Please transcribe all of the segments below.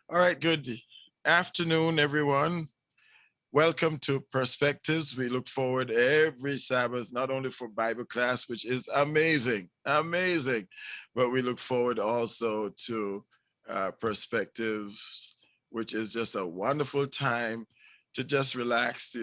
All right, good afternoon, everyone. Welcome to Perspectives. We look forward every Sabbath, not only for Bible class, which is amazing, amazing, but we look forward also to Perspectives, which is just a wonderful time to just relax,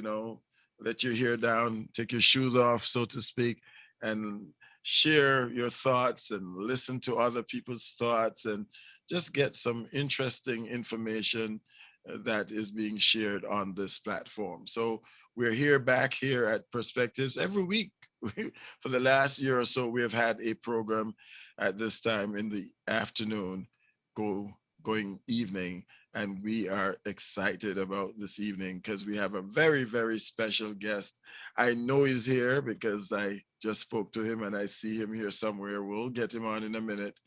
let your hair down, take your shoes off, so to speak, and share your thoughts and listen to other people's thoughts and just get some interesting information that is being shared on this platform. So we're here back here at Perspectives every week. For the last year or so, we have had a program at this time in the afternoon, going evening, and we are excited about this evening because we have a very, very special guest. I know he's here because I just spoke to him and I see him here somewhere. We'll get him on in a minute.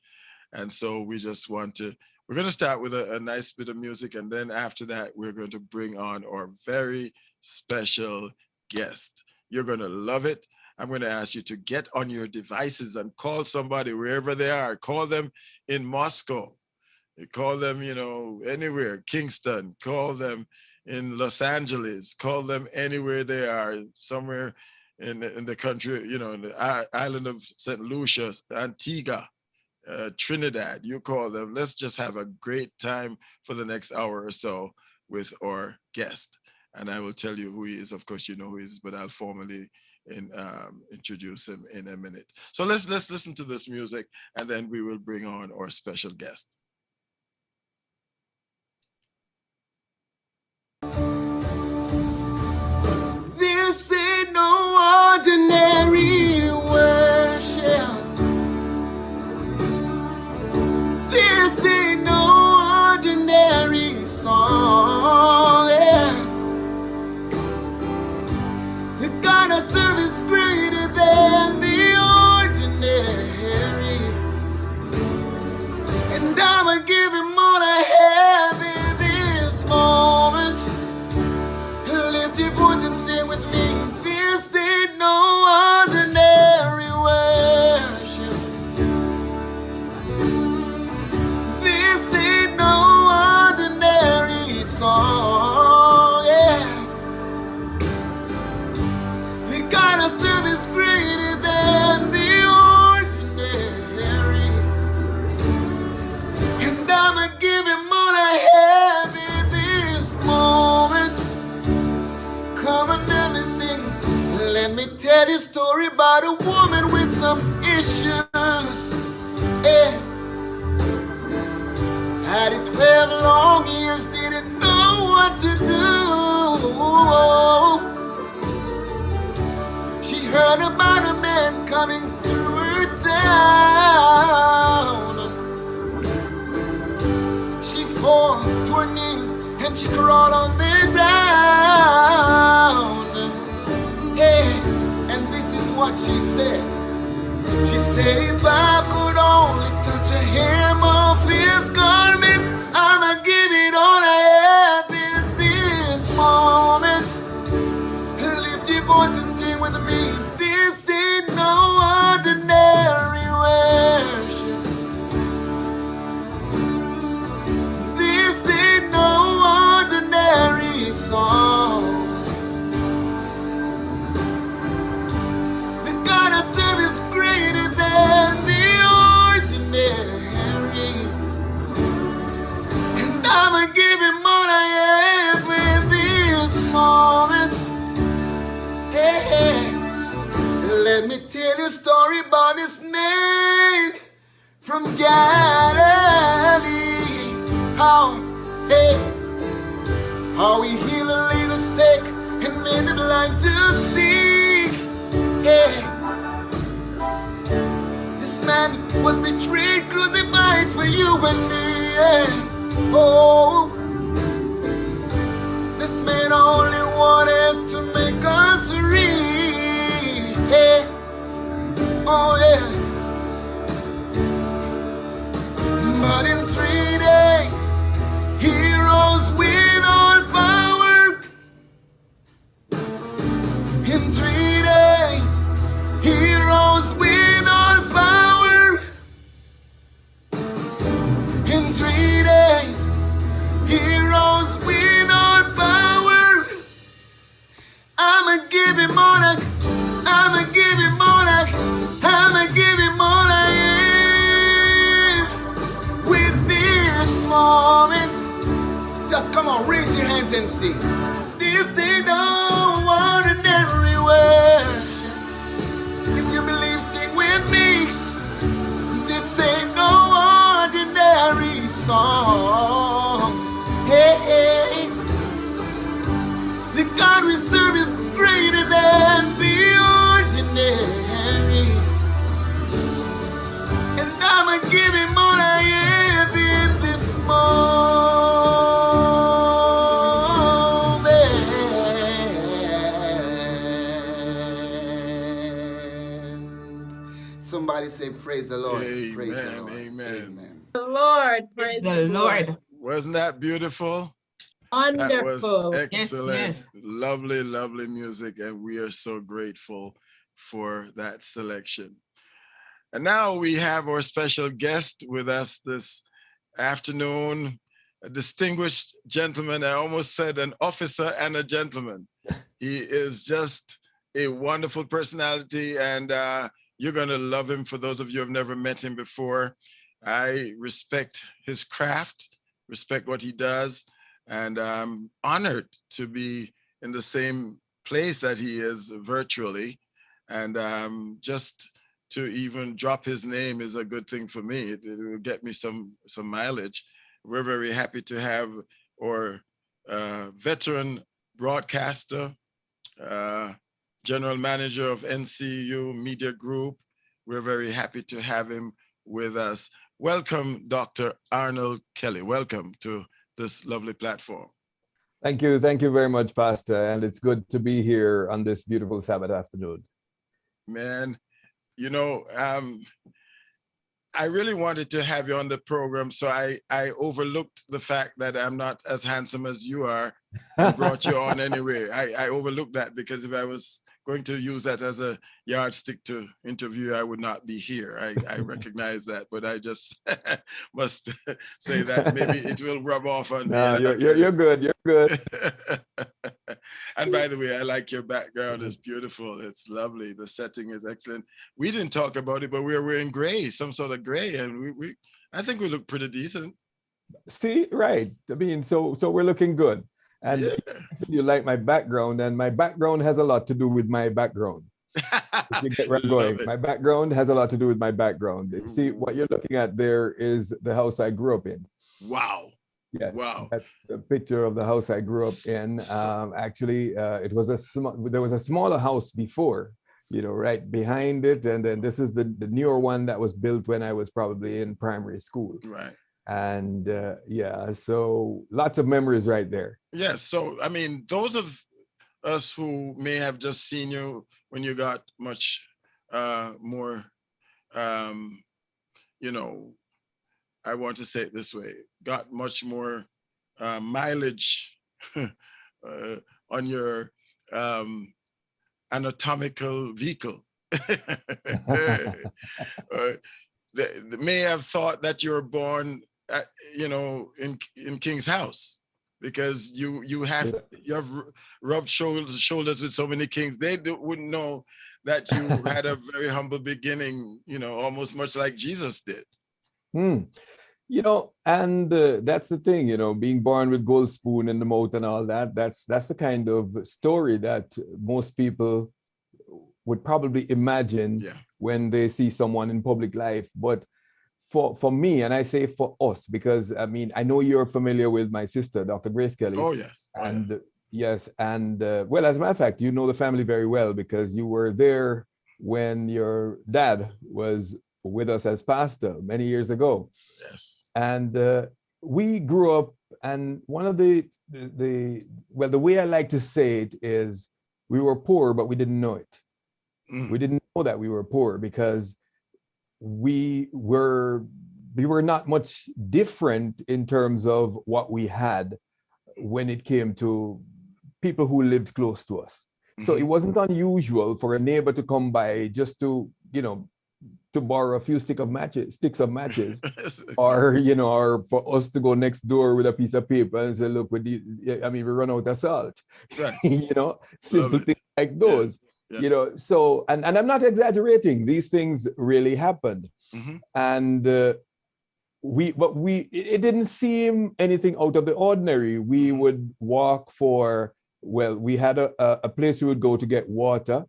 And so we're going to start with a nice bit of music. And then after that, we're going to bring on our very special guest. You're going to love it. I'm going to ask you to get on your devices and call somebody wherever they are. Call them in Moscow. Call them, anywhere, Kingston. Call them in Los Angeles. Call them anywhere they are, somewhere in the country, in the island of St. Lucia, Antigua. Trinidad, you call them. Let's just have a great time for the next hour or so with our guest. And I will tell you who he is. Of course, you know who he is, but I'll formally introduce him in a minute. So let's listen to this music, and then we will bring on our special guest. This ain't no ordinary worship. This ain't no ordinary song, yeah. The God I serve is greater than the ordinary, and I'ma give him all I have in this moment. Lift your voice and sing with me. This ain't no ordinary worship. This ain't no ordinary song, yeah. The God I serve is greater than the ordinary, and I'ma give him all I have in this moment. Come and let me sing. Let me tell you a story about a woman with some issues. Yeah. Had it 12 long years, didn't know what to do. She heard about a man coming through her town. She fell to her knees and she crawled on the ground. Hey, and this is what she said. She said, if I could only touch a hem of his garments, I'ma give it all I have in this moment. Lift your voice and sing with me. This ain't no ordinary worship. This ain't no ordinary song. The God I serve is greater than the ordinary, and I'ma give him all I have in this moment. Hey, let me tell you a story about this man from Galilee. How he healed a little sick and made the blind to see. Yeah. This man was betrayed, crucified for you and me. Yeah. Oh, this man only wanted to make us free. Yeah. Oh yeah. But in 3 days, he rose with all power. In 3 days, he rose with all power. In 3 days, hands and sing. This ain't no ordinary worship. If you believe, sing with me. This ain't no ordinary song. Hey, hey. The God we serve is greater than the ordinary. And I'ma give him all I have in this moment. Somebody say, praise the Lord. Amen. Praise the Lord. Amen. The Lord, Praise the Lord. Wasn't that beautiful? Wonderful. That was excellent. Yes. Lovely, lovely music. And we are so grateful for that selection. And now we have our special guest with us this afternoon, a distinguished gentleman. I almost said an officer and a gentleman. He is just a wonderful personality, and you're going to love him. For those of you who have never met him before, I respect his craft, respect what he does, and I'm honored to be in the same place that he is virtually. And just to even drop his name is a good thing for me. It will get me some mileage. We're very happy to have our veteran broadcaster, general manager of NCU Media Group. We're very happy to have him with us. Welcome, Dr. Arnold Kelly. Welcome to this lovely platform. Thank you. Thank you very much, Pastor. And it's good to be here on this beautiful Sabbath afternoon. Man, you know, I really wanted to have you on the program, so I overlooked the fact that I'm not as handsome as you are and brought you on anyway. I overlooked that, because if I was going to use that as a yardstick to interview, I would not be here. I recognize that, but I just must say that maybe it will rub off on no, you're good. You're good. And by the way, I like your background. It's beautiful. It's lovely. The setting is excellent. We didn't talk about it, but we are wearing gray, some sort of gray, and I think we look pretty decent. See, right. I mean, so we're looking good. And yeah. You like my background, and my background has a lot to do with my background. If you get where I'm going. My background has a lot to do with my background. See, what you're looking at there is the house I grew up in. Wow. Yes, wow. That's a picture of the house I grew up in. Actually, it was there was a smaller house before, you know, right behind it. And then this is the newer one that was built when I was probably in primary school. Right. And yeah, so lots of memories right there. Yes. So, I mean, those of us who may have just seen you when you got much more, you know, I want to say it this way, got much more mileage on your anatomical vehicle. They may have thought that you were born, you know, in King's house, because you have rubbed shoulders with so many kings. They wouldn't know that you had a very humble beginning, you know, almost much like Jesus did. You know, and that's the thing, you know, being born with gold spoon in the mouth and all that, that's the kind of story that most people would probably imagine when they see someone in public life. But for me, and I say for us, because I mean, I know you're familiar with my sister, Dr. Grace Kelly. Oh, yes. And yes, and well, as a matter of fact, you know the family very well, because you were there when your dad was with us as pastor many years ago. Yes. And we grew up, and one of the way I like to say it is, we were poor, but we didn't know it. We didn't know that we were poor, because we were not much different in terms of what we had when it came to people who lived close to us. So it wasn't unusual for a neighbor to come by just to, you know, to borrow a few sticks of matches, or, you know, or for us to go next door with a piece of paper and say, look, we run out of salt, right. You know, simple things like those. Yeah. You know, so, and I'm not exaggerating, these things really happened. And it didn't seem anything out of the ordinary. We would walk for, well, we had a place we would go to get water,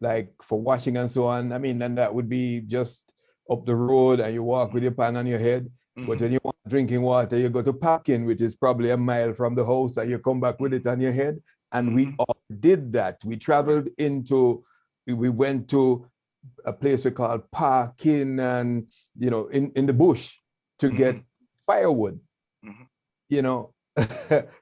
like for washing and so on. I mean, and that would be just up the road and you walk with your pan on your head. But when you want drinking water, you go to Parkin, which is probably a mile from the house, and you come back with it on your head. And we all did that. We traveled we went to a place we called Parkin, and, you know, in the bush to get firewood, you know,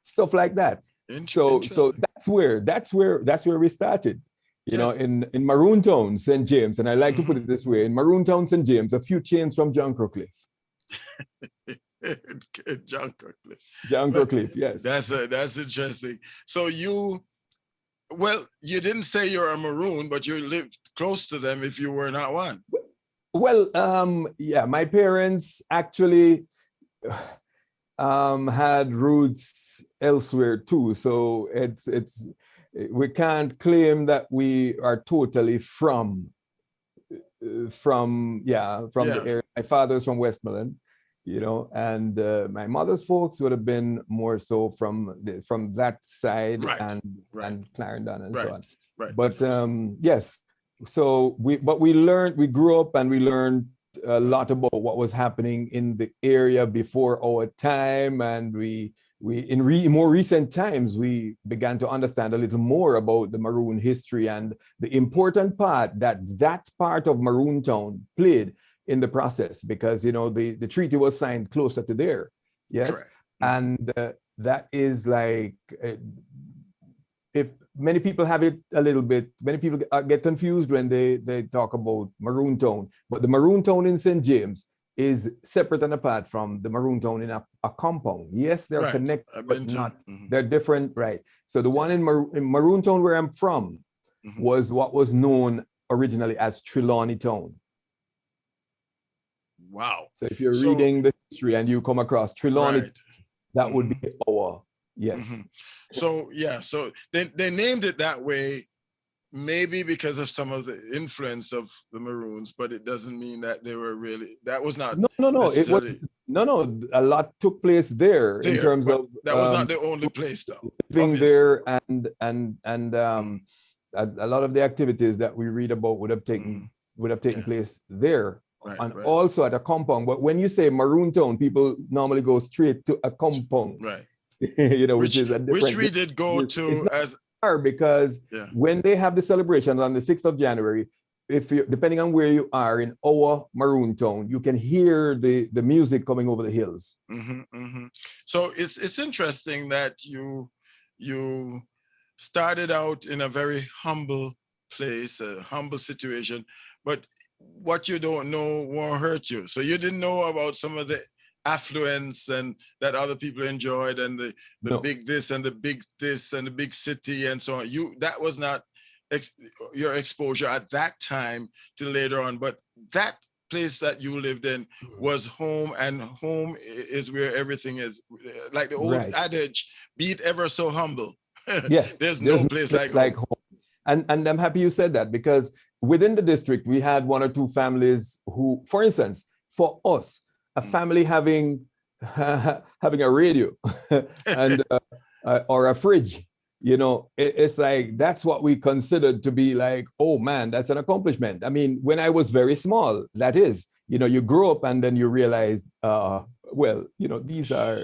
stuff like that. So that's where we started. You know, in Maroontown, St. James, and I like to put it this way: in Maroontown, St. James, a few chains from John Crocliffe. John Crocliffe. John Crocliffe, yes. That's interesting. So you didn't say you're a Maroon, but you lived close to them if you were not one. Well, yeah, my parents actually had roots elsewhere too. So we can't claim that we are totally from the area. My father's from Westmoreland, you know, and my mother's folks would have been more so from that side, and Clarendon and so on. Right. But yes, so we grew up and we learned a lot about what was happening in the area before our time, and in more recent times, we began to understand a little more about the Maroon history and the important part that part of Maroontown played in the process, because, you know, the treaty was signed closer to there. Yes. Correct. And that is like, if many people have it a little bit, many people get confused when they talk about Maroontown, but the Maroontown in St. James is separate and apart from the Maroontown in a compound. Yes, they're connected, but not, they're different, right? So the one in Maroontown, where I'm from, was what was known originally as Trelawney Town. Wow. So if you're reading the history and you come across Trelawney, that would be our, yes. So, yeah, so they named it that way, maybe because of some of the influence of the Maroons, but it doesn't mean that they were really, that was not. No, it was, a lot took place there in terms of. That was not the only place though. Living there, and a lot of the activities that we read about would have taken place there. Also at a compound. But when you say Maroontown, people normally go straight to a compound. Right. You know, which is a different, which we did go to as because when they have the celebrations on the 6th of January, if you, depending on where you are in our Maroontown, you can hear the music coming over the hills. So it's interesting that you started out in a very humble place, a humble situation, but what you don't know won't hurt you. So you didn't know about some of the affluence and that other people enjoyed, and the big this and the big this and the big city and so on. That was not your exposure at that time till later on, but that place that you lived in was home, and home is where everything is. Like the old adage, be it ever so humble. Yes, there's no place like home. And I'm happy you said that, because within the district, we had one or two families who, for instance, for us, a family having a radio and or a fridge, you know, it's like, that's what we considered to be like, oh man, that's an accomplishment. I mean, when I was very small, that is, you know, you grow up and then you realize, well, you know, these are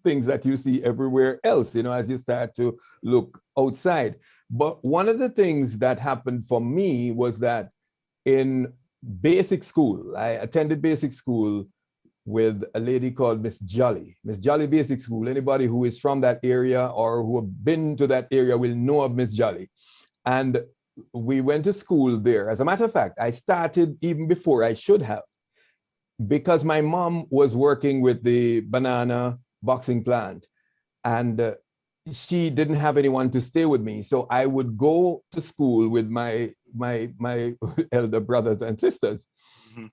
things that you see everywhere else, you know, as you start to look outside. But one of the things that happened for me was that in basic school, I attended basic school with a lady called Miss Jolly Basic School. Anybody who is from that area or who have been to that area will know of Miss Jolly. And we went to school there. As a matter of fact, I started even before I should have, because my mom was working with the banana boxing plant, and she didn't have anyone to stay with me. So I would go to school with my elder brothers and sisters.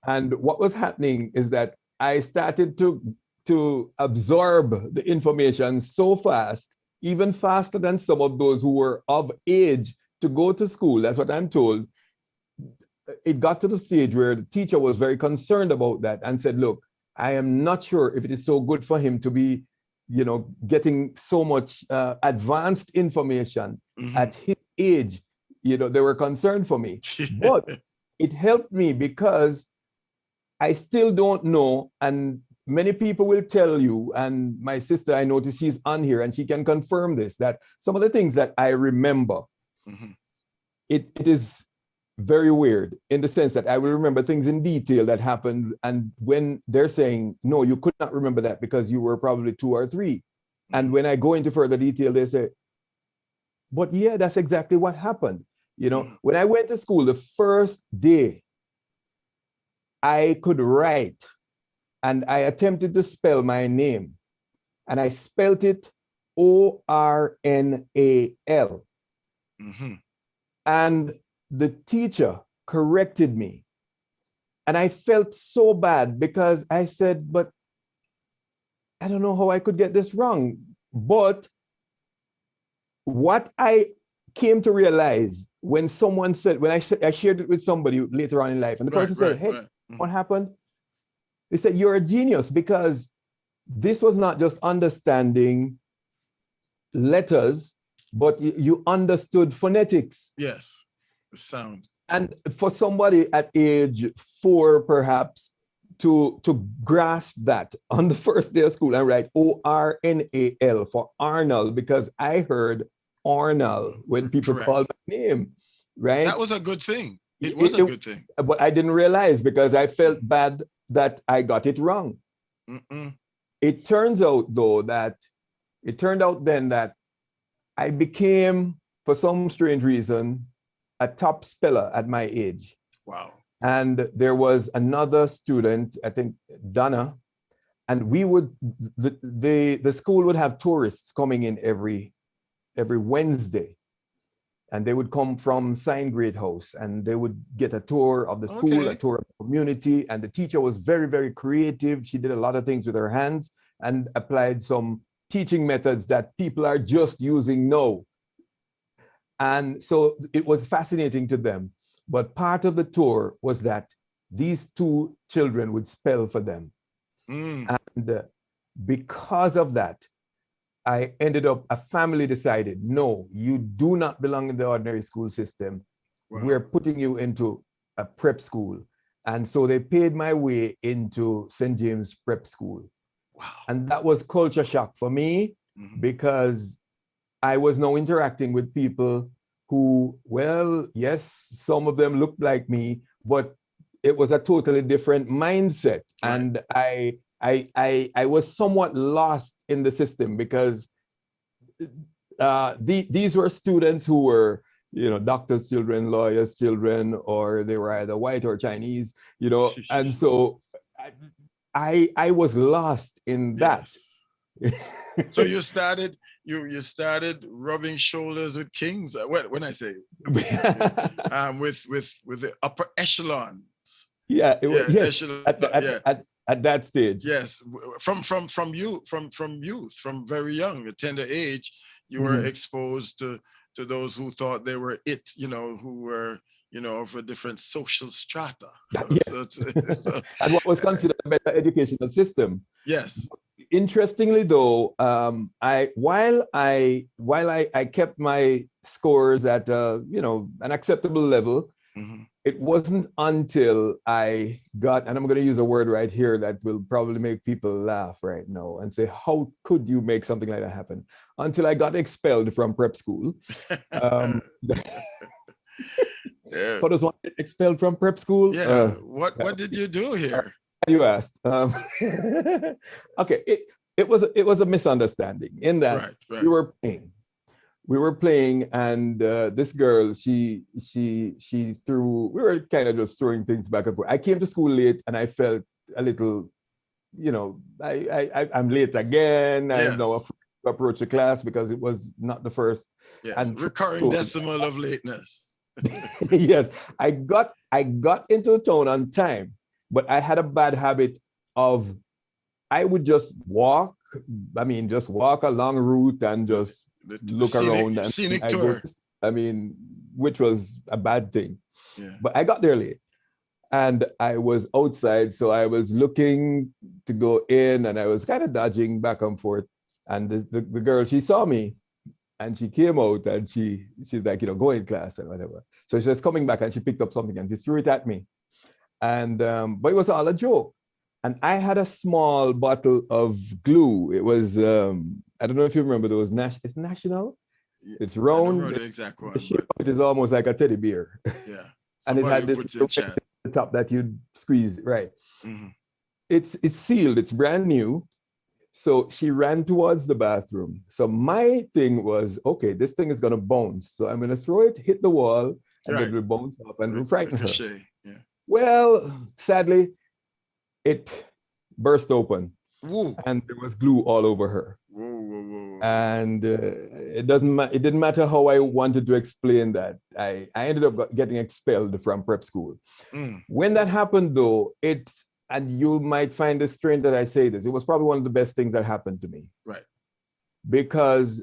And what was happening is that I started to absorb the information so fast, even faster than some of those who were of age to go to school. That's what I'm told. It got to the stage where the teacher was very concerned about that and said, look, I am not sure if it is so good for him to be, you know, getting so much advanced information at his age. You know, they were concerned for me, but it helped me because I still don't know. And many people will tell you, and my sister, I noticed she's on here and she can confirm this, that some of the things that I remember, it is very weird in the sense that I will remember things in detail that happened. And when they're saying, no, you could not remember that because you were probably 2 or 3. And when I go into further detail, they say, but yeah, that's exactly what happened. You know, when I went to school, the first day I could write and I attempted to spell my name and I spelt it O-R-N-A-L. And the teacher corrected me. And I felt so bad because I said, but I don't know how I could get this wrong. But what I came to realize when someone said, when I shared it with somebody later on in life, and the person said, hey, what happened? They said, you're a genius, because this was not just understanding letters, but you understood phonetics. Yes, the sound. And for somebody at age 4, perhaps, to grasp that on the first day of school and write O-R-N-A-L for Arnold, because I heard Arnold when people called my name, right? That was a good thing. It was a good thing. But I didn't realize because I felt bad that I got it wrong. It turns out, though, that it turned out then that I became, for some strange reason, a top speller at my age. Wow. And there was another student, I think Donna, and we would, the school would have tourists coming in every Wednesday. And they would come from Sign Great House and they would get a tour of the school, a tour of the community. And the teacher was very, very creative. She did a lot of things with her hands and applied some teaching methods that people are just using now. And so it was fascinating to them. But part of the tour was that these 2 children would spell for them. And because of that, I ended up, a family decided, no, you do not belong in the ordinary school system. We're putting you into a prep school. And so they paid my way into St. James Prep School. Wow. And that was culture shock for me because I was now interacting with people who, well, yes, some of them looked like me, but it was a totally different mindset. And I was somewhat lost in the system because these were students who were, you know, doctors' children, lawyers' children, or they were either white or Chinese, you know, and so I was lost in that. So you started rubbing shoulders with kings. When I say with the upper echelons. Yeah, it was, yes, at that stage. Yes, from youth, from very young, a tender age, you were exposed to those who thought they were it, you know, who were, you know, of a different social strata. Yes. And what was considered a better educational system. Yes. Interestingly, though, while I kept my scores at you know, an acceptable level, it wasn't until I got, and I'm going to use a word right here that will probably make people laugh right now and say, how could you make something like that happen? Until I got expelled from prep school. How does one get expelled from prep school? Yeah. What did you do here? You asked. Okay, it was a misunderstanding in that we were playing and this girl, she threw, we were kind of just throwing things back and forth. I came to school late and I felt a little, you know, I'm late again. I'm now afraid to approach the class because it was not the first. Yes, and recurring decimal of lateness. Yes, I got into town on time, but I had a bad habit of, I would just walk, just walk a long route and just look around and scenic tour. Which was a bad thing. Yeah. But I got there late. And I was outside, so I was looking to go in, and I was kind of dodging back and forth. And the girl, she saw me, and she came out, and she's like, go in class and whatever. So she was coming back, and she picked up something, and she threw it at me. And but it was all a joke. And I had a small bottle of glue. It was I don't know if you remember those. It's National. It's round. I don't know the exact one, it is almost like a teddy bear. Yeah. And it had this the top that you'd squeeze, right? Mm-hmm. It's sealed, it's brand new. So she ran towards the bathroom. So my thing was, okay, this thing is gonna bounce. So I'm gonna throw it, hit the wall, and then it will bounce off and frighten her. Yeah. Well, sadly, it burst open. Whoa. And there was glue all over her. Whoa. And it didn't matter how I wanted to explain that. I ended up getting expelled from prep school. When that happened, though, and you might find it strange that I say this, it was probably one of the best things that happened to me. Right. Because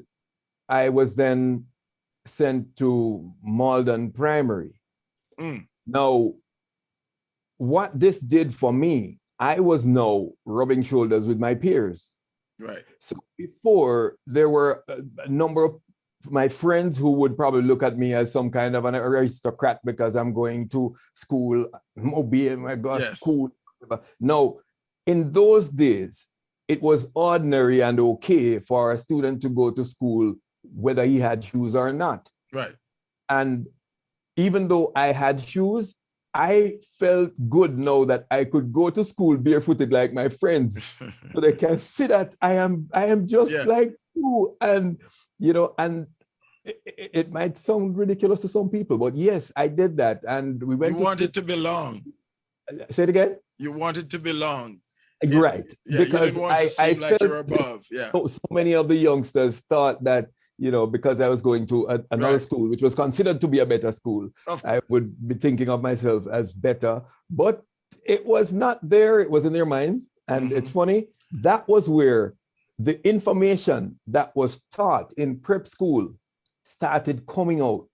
I was then sent to Malden Primary. Now, what this did for me, I was now rubbing shoulders with my peers. Right. So before, there were a number of my friends who would probably look at me as some kind of an aristocrat because I'm going to school, obeying my God, school. No, in those days, it was ordinary and okay for a student to go to school, whether he had shoes or not. Right. And even though I had shoes, I felt good now that I could go to school barefooted like my friends, so they can see that I am just like you. And and it might sound ridiculous to some people, but yes, I did that. And we went. You wanted to belong. Say it again. You wanted to belong. Right. Yeah, because I felt like you're above. Yeah. So many of the youngsters thought that, because I was going to another school, which was considered to be a better school, I would be thinking of myself as better, but it was not there. It was in their minds. And it's funny, that was where the information that was taught in prep school started coming out.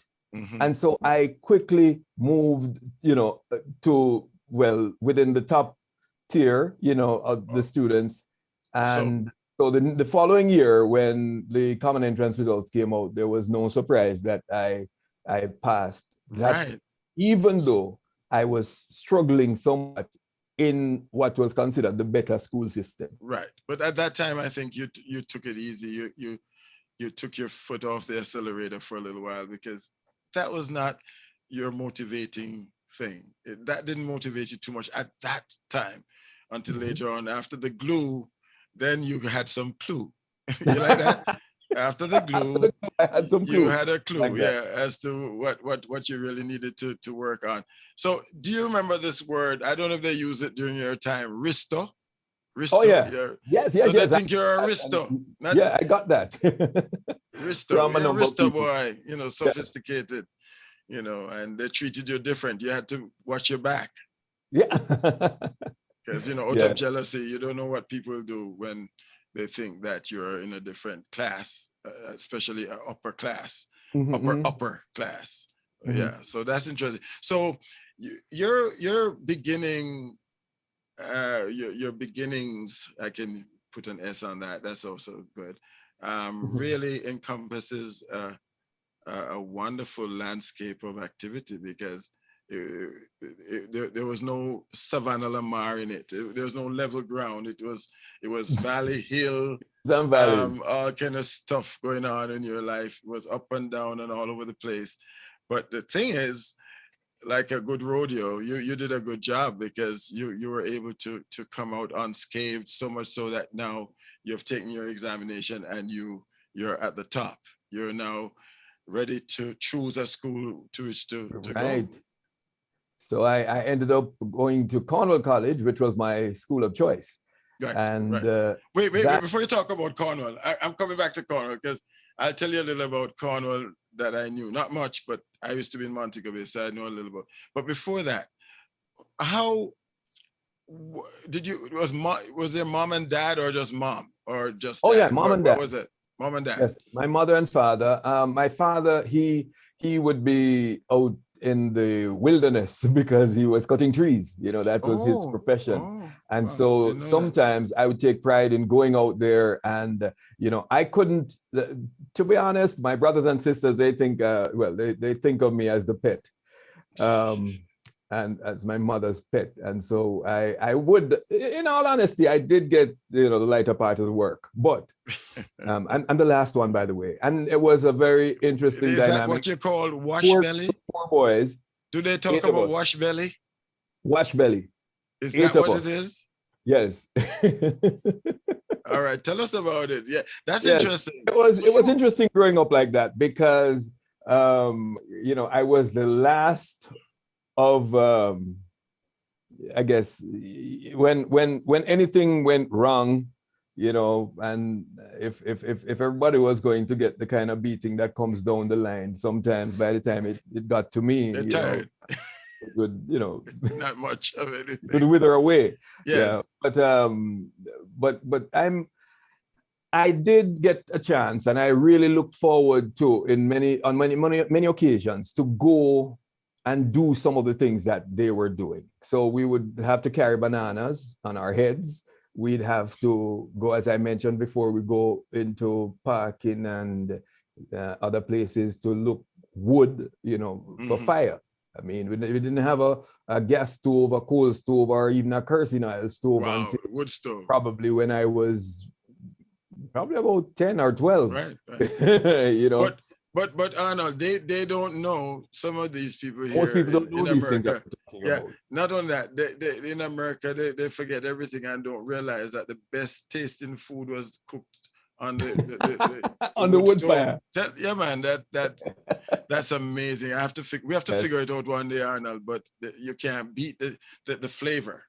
And so I quickly moved, to, within the top tier, of the students. And so the following year, when the common entrance results came out, there was no surprise that I passed. That even though I was struggling somewhat in what was considered the better school system. Right. But at that time, I think you took it easy. You took your foot off the accelerator for a little while, because that was not your motivating thing. That didn't motivate you too much at that time until later on. After the glue, then you had some clue. You like that? After the glue, I had some clue. You had a clue, like as to what you really needed to work on. So do you remember this word? I don't know if they use it during your time, risto. Risto. Oh yeah. Yes. So I think you're a risto. I got that. Risto. You're a risto boy, sophisticated, and they treated you different. You had to watch your back. Yeah. Because, out of jealousy, you don't know what people do when they think that you're in a different class, especially upper class, upper class. Yeah, so that's interesting. So your beginning, your beginnings, I can put an S on that. That's also good. Really encompasses a wonderful landscape of activity, because there was no Savannah Lamar in it. There was no level ground. It was valley, hill, all kind of stuff going on in your life. It was up and down and all over the place. But the thing is, like a good rodeo, you did a good job, because you were able to come out unscathed, so much so that now you've taken your examination and you're at the top. You're now ready to choose a school to which to go. So I ended up going to Cornwall College, which was my school of choice. Right, and wait, before you talk about Cornwall, I'm coming back to Cornwall, because I'll tell you a little about Cornwall that I knew. Not much, but I used to be in Montego Bay, so I know a little bit. But before that, how did you, was there mom and dad, or just mom, or just dad? Yeah, mom and dad. What was it? Mom and dad. Yes, my mother and father. My father, he would be out in the wilderness because he was cutting trees. You know, that was his profession. And so sometimes I would take pride in going out there, and, you know, I couldn't, to be honest, my brothers and sisters, they think, well, they think of me as the pet. And as my mother's pet. And so I would, in all honesty, I did get, you know, the lighter part of the work, but I'm the last one, by the way. And it was a very interesting dynamic. Is that what you call wash belly? Four boys. Do they talk about wash belly? Wash belly. Is that what it is? Yes. All right, tell us about it. Yeah, that's interesting. It was interesting growing up like that because, you know, I was the last of I guess when anything went wrong, you know, and if everybody was going to get the kind of beating that comes down the line, sometimes by the time it got to me, you know, it would, you know, not much of anything. It would wither away. Yeah. But I did get a chance, and I really looked forward to on many occasions to go and do some of the things that they were doing. So we would have to carry bananas on our heads. We'd have to go, as I mentioned before, we go into parking and other places to look wood, you know, for fire. I mean, we didn't have a gas stove, a coal stove, or even a kerosene oil stove until wood stove. Probably when I was about 10 or 12. Right. You know. But Arnold, they don't know, some of these people here. Most people don't know these things. Yeah, not only that, they in America, they forget everything and don't realize that the best tasting food was cooked on the on the wood fire. Yeah, man, that's amazing. We have to figure it out one day, Arnold. But you can't beat the flavor.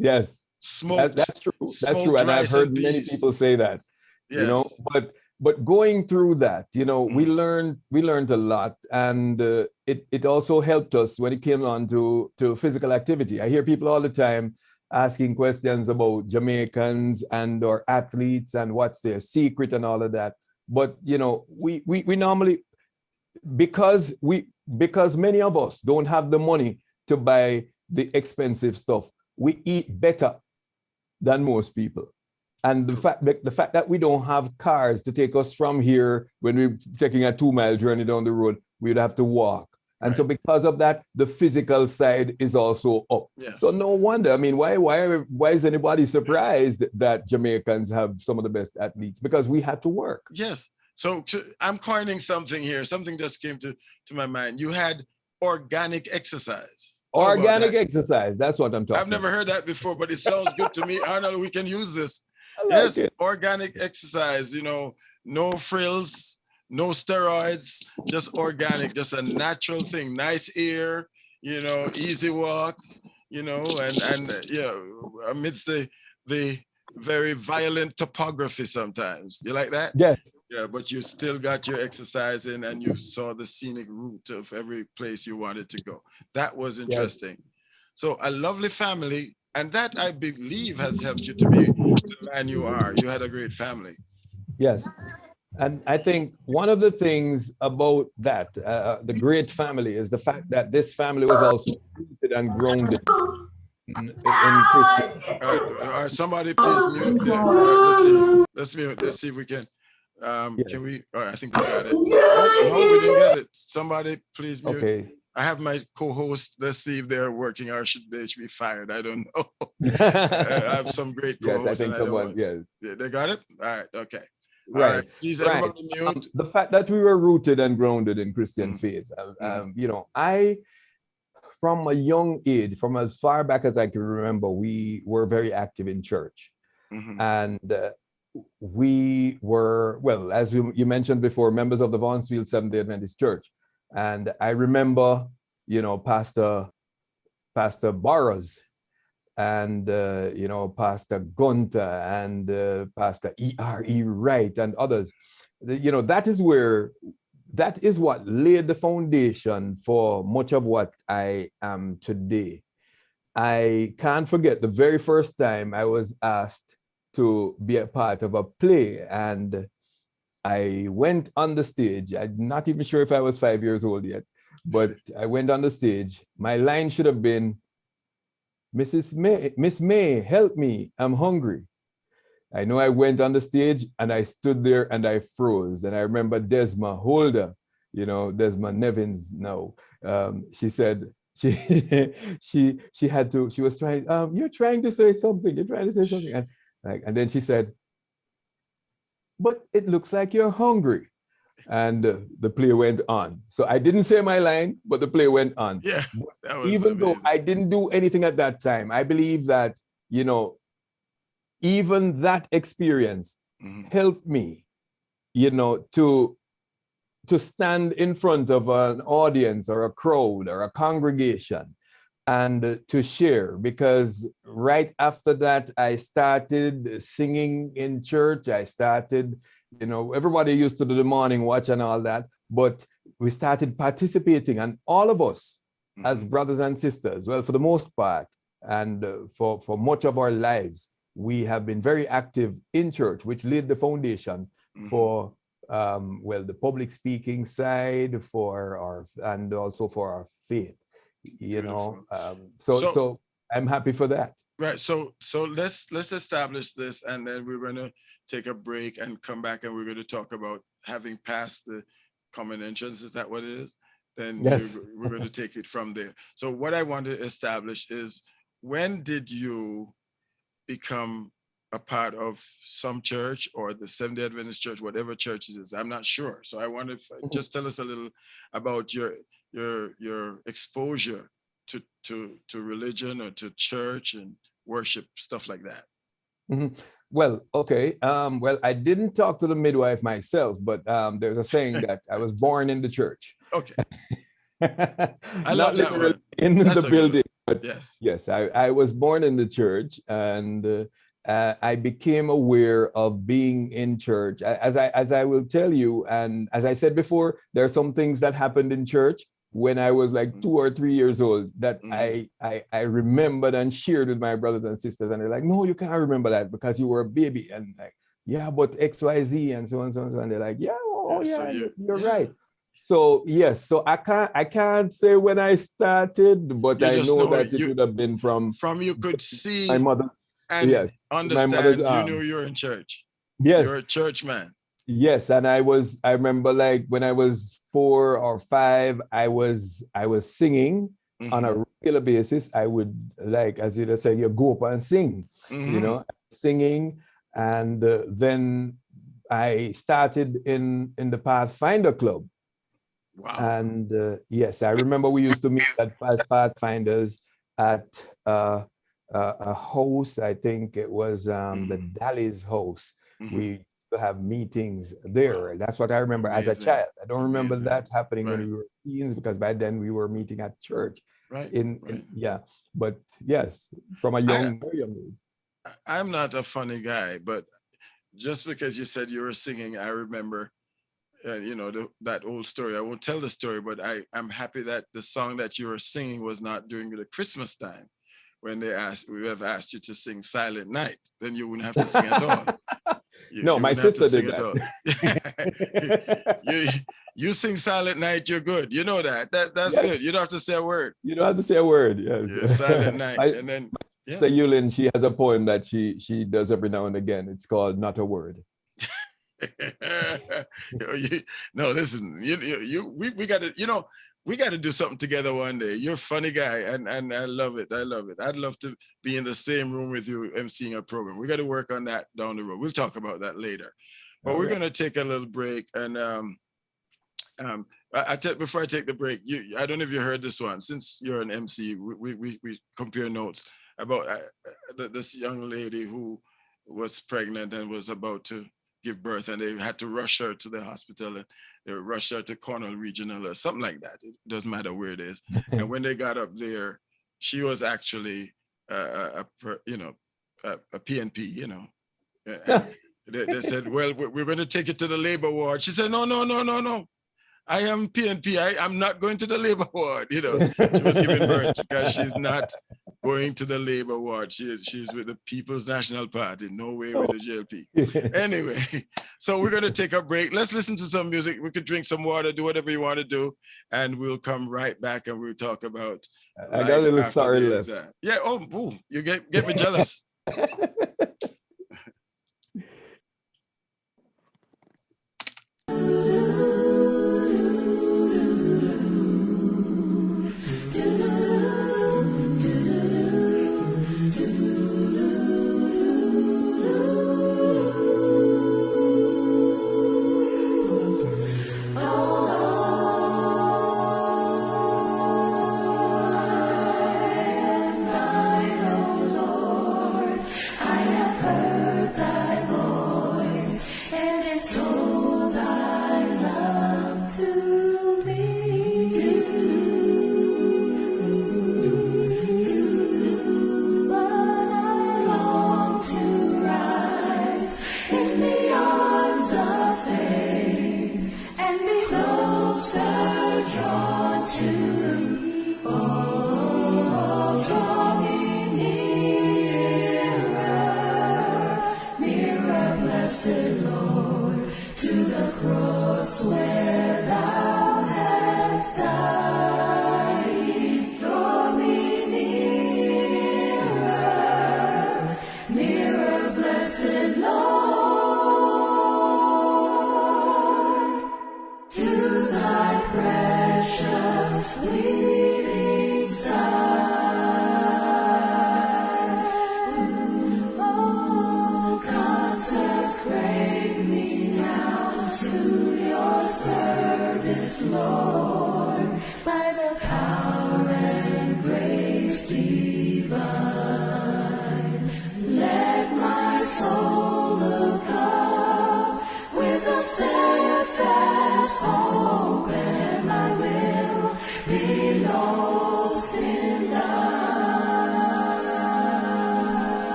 Yes, smoke. That's true. That's true, and I've heard many people say that. Yes. You know, but going through that, you know, we learned a lot, and it also helped us when it came on to physical activity. I hear people all the time asking questions about Jamaicans and or athletes and what's their secret and all of that. But you know, we normally, because many of us don't have the money to buy the expensive stuff, we eat better than most people. And the fact that we don't have cars to take us from here when we're taking a 2-mile journey down the road, we'd have to walk. And so because of that, the physical side is also up. Yes. So no wonder. I mean, why is anybody surprised that Jamaicans have some of the best athletes? Because we had to work. Yes. So I'm coining something here. Something just came to my mind. You had organic exercise. Organic exercise. That's what I'm talking about. I've never heard that before, but it sounds good to me. Arnold, we can use this. Like it. Organic exercise, you know, no frills, no steroids, just organic, just a natural thing. Nice air, you know, easy walk, you know, and you know, amidst the very violent topography sometimes. You like that? Yes. Yeah, but you still got your exercise in and you saw the scenic route of every place you wanted to go. That was interesting. Yes. So a lovely family. And that, I believe, has helped you to be the man you are. You had a great family. Yes. And I think one of the things about that, the great family, is the fact that this family was also rooted and grounded in Christian. Somebody please mute there. Let's mute. Let's see if we can. Yes. Can we? I think we got it. No, we didn't get it. Somebody please mute. Okay. I have my co-host. Let's see if they're working or they should be fired. I don't know. I have some great co-hosts. Yes, I think someone, yes. They got it? All right, okay. Right. All right. Please, everybody mute. The fact that we were rooted and grounded in Christian faith. You know, from a young age, from as far back as I can remember, we were very active in church. And we were, well, as you mentioned before, members of the Vaughansfield Seventh-day Adventist Church. And I remember, you know, Pastor Burrows and, you know, Pastor Gunter and Pastor ERNIE Wright and others. You know, that is what laid the foundation for much of what I am today. I can't forget the very first time I was asked to be a part of a play, and I went on the stage. I'm not even sure if I was 5 years old yet, But I went on the stage. My line should have been, Miss May, help me, I'm hungry. I know I went on the stage and I stood there and I froze. And I remember Desma Holder, you know, Desma Nevins now. She said, she was trying, you're trying to say something, you're trying to say something. And then she said, but it looks like you're hungry. And the play went on. So I didn't say my line, but the play went on. Yeah, even amazing. Though I didn't do anything at that time, I believe that, you know, even that experience helped me, you know, to stand in front of an audience or a crowd or a congregation and to share, because right after that, I started singing in church. I started, you know, everybody used to do the morning watch and all that, but we started participating, and all of us as brothers and sisters, well, for the most part, and for much of our lives, we have been very active in church, which laid the foundation for, well, the public speaking side, and also for our faith, you know. So I'm happy for that. Right. So let's establish this, and then we're going to take a break and come back, and we're going to talk about having passed the common entrance. Is that what it is? Then yes. We're going to take it from there. So what I want to establish is, when did you become a part of some church or the Seventh-day Adventist church, whatever church it is? I'm not sure. So I want to just tell us a little about your exposure to religion or to church and worship, stuff like that. Well, okay. Well, I didn't talk to the midwife myself, but there's a saying that I was born in the church. Okay. I love that word. In the building. But yes, I was born in the church, and I became aware of being in church. As I will tell you, and as I said before, there are some things that happened in church when I was like 2 or 3 years old that I remembered and shared with my brothers and sisters, and they're like, no, you can't remember that because you were a baby. And like, yeah, but XYZ and so on and so on. And they're like, yeah, you're right. So yes, so I can't say when I started, but I know that it would have been from you could see my mother and understand. You knew you were in church. Yes, you're a church man. Yes, and I remember like when I was 4 or 5, I was singing on a regular basis. I would, like, as you say, you go up and sing, you know, singing, and then I started in the Pathfinder Club. Wow. And yes, I remember we used to meet as Pathfinders at a house. I think it was the Dally's house. We used to have meetings there. That's what I remember as a child. I don't remember that happening when we were teens, because by then we were meeting at church. Right. Yeah. But yes, from a very young age. I'm not a funny guy, but just because you said you were singing, I remember. You know, that old story. I won't tell the story, but I'm happy that the song that you were singing was not during the Christmas time, when we would have asked you to sing Silent Night. Then you wouldn't have to sing at all. No, my sister did that. you sing Silent Night, you're good. You know that. That's good. You don't have to say a word. You don't have to say a word. Yes. Yeah, Silent Night. And then Yulin, she has a poem that she does every now and again. It's called Not a Word. No, listen, we got to, you know, we got to do something together one day. You're a funny guy, and I love it. I love it. I'd love to be in the same room with you emceeing a program. We got to work on that down the road. We'll talk about that later. But we're going to take a little break, and before I take the break, I don't know if you heard this one. Since you're an MC, we compare notes about this young lady who was pregnant and was about to give birth, and they had to rush her to the hospital, and they rushed her to Cornell Regional or something like that. It doesn't matter where it is. And when they got up there, she was actually a PNP, you know. They said, well, we're going to take it to the labor ward. She said, no. I am PNP. I'm not going to the labor ward. You know, she was giving birth because she's not going to the Labor Ward. She's with the People's National Party, no way with the JLP. Anyway, so we're going to take a break. Let's listen to some music. We could drink some water, do whatever you want to do, and we'll come right back and we'll talk about. I got a little sorry list. Yeah. Oh, ooh, you get me jealous.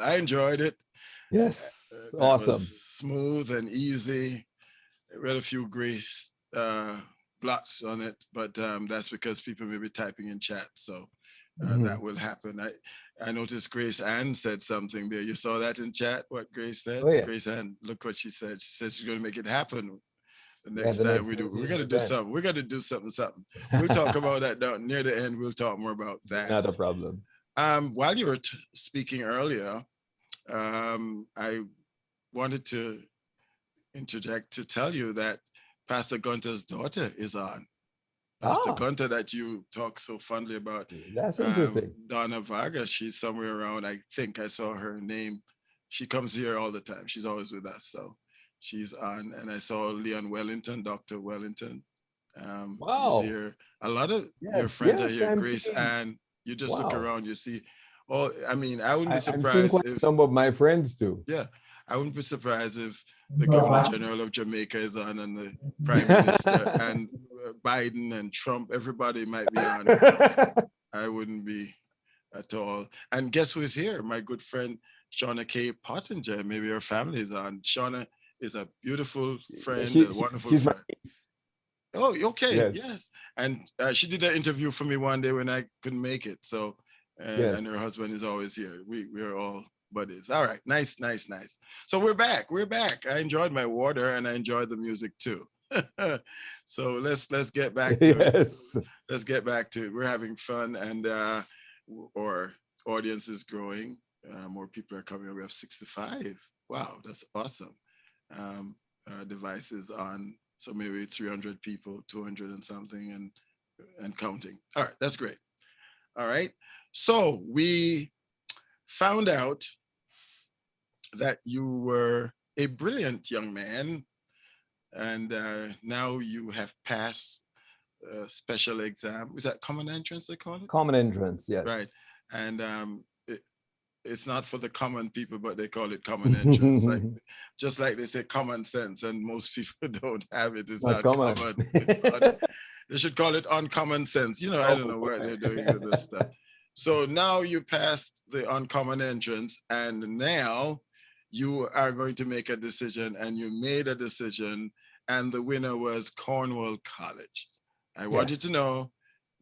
I enjoyed it. Yes, awesome. Smooth and easy. We had a few grace blots on it, but that's because people may be typing in chat, so that will happen. I noticed Grace Ann said something there. You saw that in chat, what Grace said? Oh, yeah. Grace Ann, look what she said. She said she's going to make it happen. The next time we do, we're going to do something. We're going to do something. We'll talk about that down near the end. We'll talk more about that. Not a problem. While you were speaking earlier, I wanted to interject to tell you that Pastor Gunter's daughter is on. Pastor Gunter that you talk so fondly about. That's interesting. Donna Vargas, she's somewhere around. I think I saw her name. She comes here all the time. She's always with us. So she's on. And I saw Leon Wellington, Dr. Wellington. Wow. He's here. A lot of your friends are here, Grace, and you just look around, you see. Oh, I mean, I wouldn't be surprised if some of my friends too. Yeah, I wouldn't be surprised if the Governor General of Jamaica is on, and the Prime Minister, and Biden and Trump. Everybody might be on. I wouldn't be at all. And guess who is here? My good friend Shauna K. Pottinger. Maybe her family is on. Shauna is a beautiful friend, a wonderful friend. Oh, okay. Yes. Yes. And she did an interview for me one day when I couldn't make it. So, Yes. and her husband is always here. We are all buddies. All right. Nice, nice, nice. So we're back. We're back. I enjoyed my water and I enjoyed the music too. So let's get back to Yes. it. Let's get back to it. We're having fun, and our audience is growing. More people are coming. We have 65. Wow, that's awesome. Devices on, so maybe 300 people, 200 and something, and counting. All right, that's great. All right. So we found out that you were a brilliant young man, and now you have passed special exam. Is that common entrance they call it? Common entrance, yes. Right. And it's not for the common people, but they call it common entrance. Like, just like they say common sense, and most people don't have it. It's not common. They should call it uncommon sense. You know, I don't know what they're doing with this stuff. So now you passed the uncommon entrance, and now you are going to make a decision, and you made a decision, and the winner was Cornwall College. I want you to know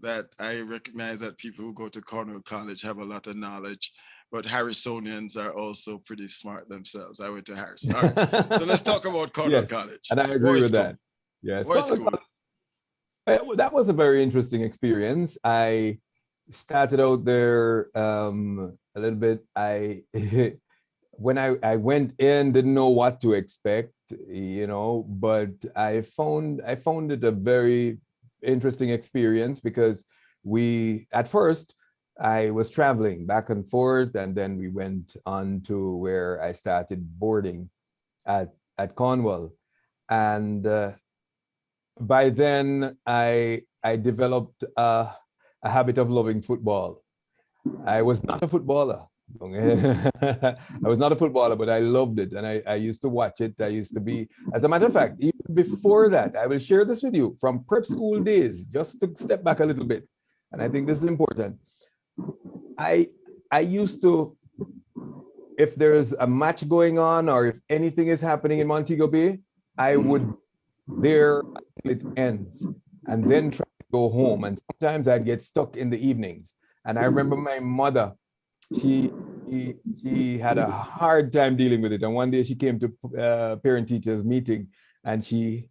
that I recognize that people who go to Cornwall College have a lot of knowledge, but Harrisonians are also pretty smart themselves. I went to Harrison. All right. So let's talk about Cornwall College. And I agree with that. Yes. That was a very interesting experience. I started out there a little bit. When I went in, didn't know what to expect, you know, but I found it a very interesting experience, because at first I was traveling back and forth, and then we went on to where I started boarding at Cornwall. And by then I developed a habit of loving football. I was not a footballer. I was not a footballer, but I loved it, and I used to watch it. I used to be, as a matter of fact, even before that, I will share this with you from prep school days, just to step back a little bit, and I think this is important. I used to, if there's a match going on or if anything is happening in Montego Bay, I would there until it ends, and then try to go home. And sometimes I'd get stuck in the evenings. And I remember my mother, she had a hard time dealing with it. And one day she came to parent-teachers meeting, and she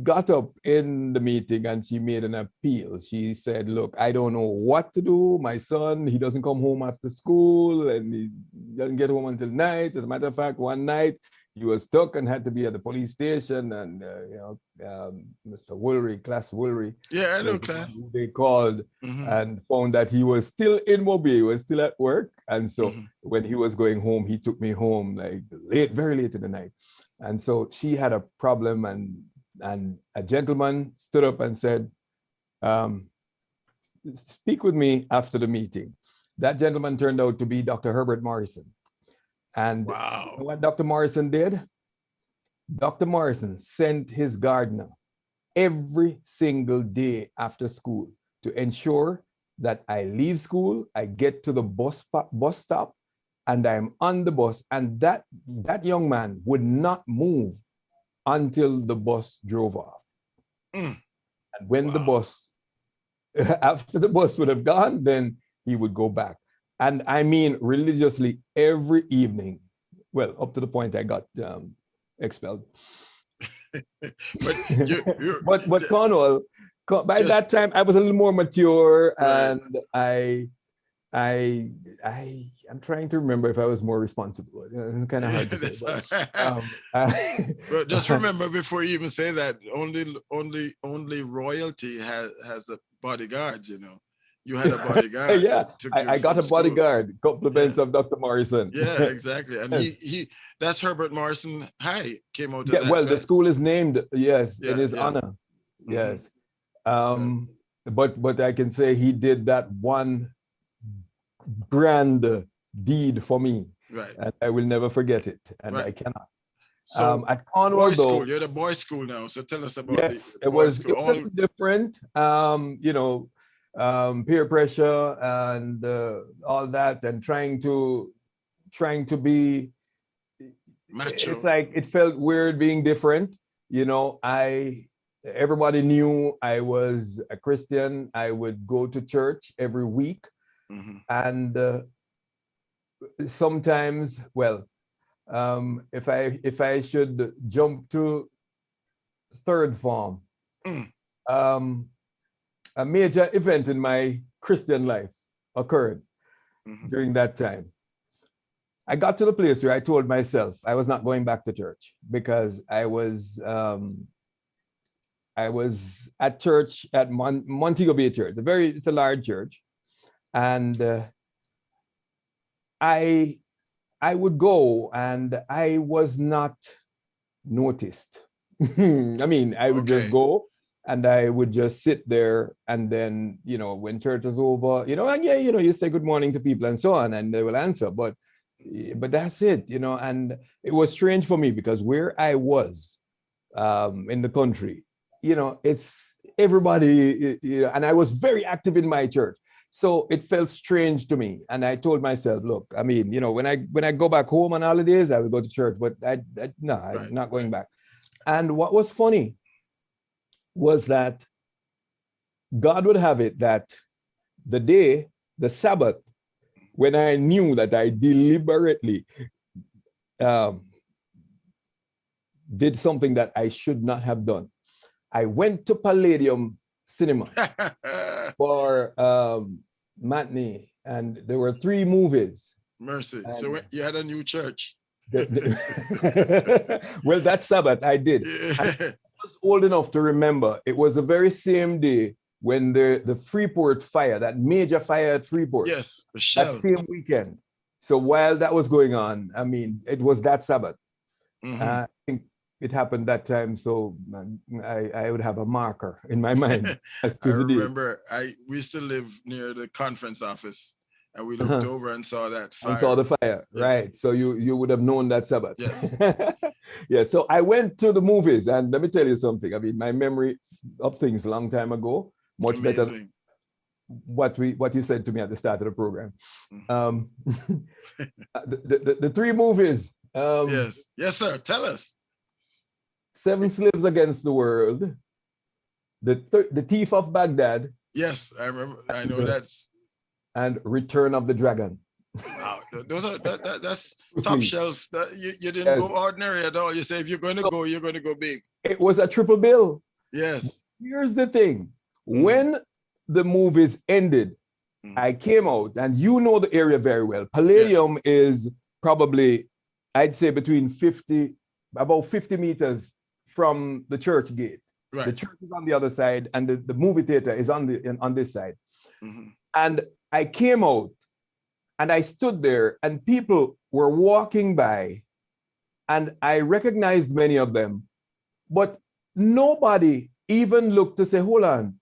got up in the meeting and she made an appeal. She said, look, I don't know what to do. My son, he doesn't come home after school, and he doesn't get home until night. As a matter of fact, one night he was stuck and had to be at the police station, and Mr. Woolry, Class Woolry. Yeah, I know Class. They called and found that he was still in Mobile, he was still at work. And so when he was going home, he took me home like very late in the night. And so she had a problem, and a gentleman stood up and said, speak with me after the meeting. That gentleman turned out to be Dr. Herbert Morrison. And wow. You know what Dr. Morrison did? Dr. Morrison sent his gardener every single day after school to ensure that I leave school, I get to the bus stop, and I'm on the bus. And that young man would not move until the bus drove off. And when the bus, after the bus would have gone, then he would go back. And I mean religiously every evening. Well, up to the point I got expelled. but Cornwall, by that time I was a little more mature, and I'm trying to remember if I was more responsible. It's kind of hard to say. But just remember, before you even say that, only royalty has a bodyguard, you know. You had a bodyguard. Yeah, I got a bodyguard, compliments of Dr. Morrison. Yeah, exactly. And that's Herbert Morrison High came out of that. Well, the school is named, in his honor. Yes. But I can say he did that one grand deed for me. Right. And I will never forget it. And I cannot. So at Cornwall, though, you're the boys' school now. So tell us about it was different. Peer pressure and all that, and trying to be macho. It's like it felt weird being different. You know, I everybody knew I was a Christian. I would go to church every week. And sometimes, well, if I should jump to third form, a major event in my Christian life occurred during that time. I got to the place where I told myself I was not going back to church because I was at church at Montego Bay Church. It's a large church, and I would go and I was not noticed. I mean, I would just go and I would just sit there, and then, you know, when church was over, you know, and yeah, you know, you say good morning to people and so on, and they will answer, but that's it, you know. And it was strange for me because where I was in the country, you know, it's everybody, you know, and I was very active in my church. So it felt strange to me. And I told myself, look, I mean, you know, when I go back home on holidays, I will go to church, but I'm not going back. And what was funny was that God would have it that the Sabbath, when I knew that I deliberately did something that I should not have done, I went to Palladium Cinema for matinee, and there were 3 movies. Mercy. So you had a new church. Well, that Sabbath I did. I was old enough to remember it was the very same day when the Freeport fire, that major fire at Freeport. Yes, the shell. That same weekend. So while that was going on, I mean, it was that Sabbath. I think it happened that time, so I would have a marker in my mind as to I the day. remember we used to live near the conference office, and we looked over and saw that fire. And saw the fire, right? So you would have known that Sabbath. Yes. Yeah. So I went to the movies, and let me tell you something. I mean, my memory of things a long time ago, much better than what you said to me at the start of the program. The 3 movies. Yes, sir. Tell us. 7 Slaves Against the World, the Thief of Baghdad. Yes, I remember. I know that's. And Return of the Dragon. Wow, those are that's top shelf. You didn't go ordinary at all. You say if you're going to go, you're going to go big. It was a triple bill. Yes. Here's the thing: when the movies ended, I came out, and you know the area very well. Palladium is probably, I'd say, about 50 meters from the church gate. Right. The church is on the other side, and the movie theater is on this side. And I came out, and I stood there, and people were walking by, and I recognized many of them, but nobody even looked to say, hold on,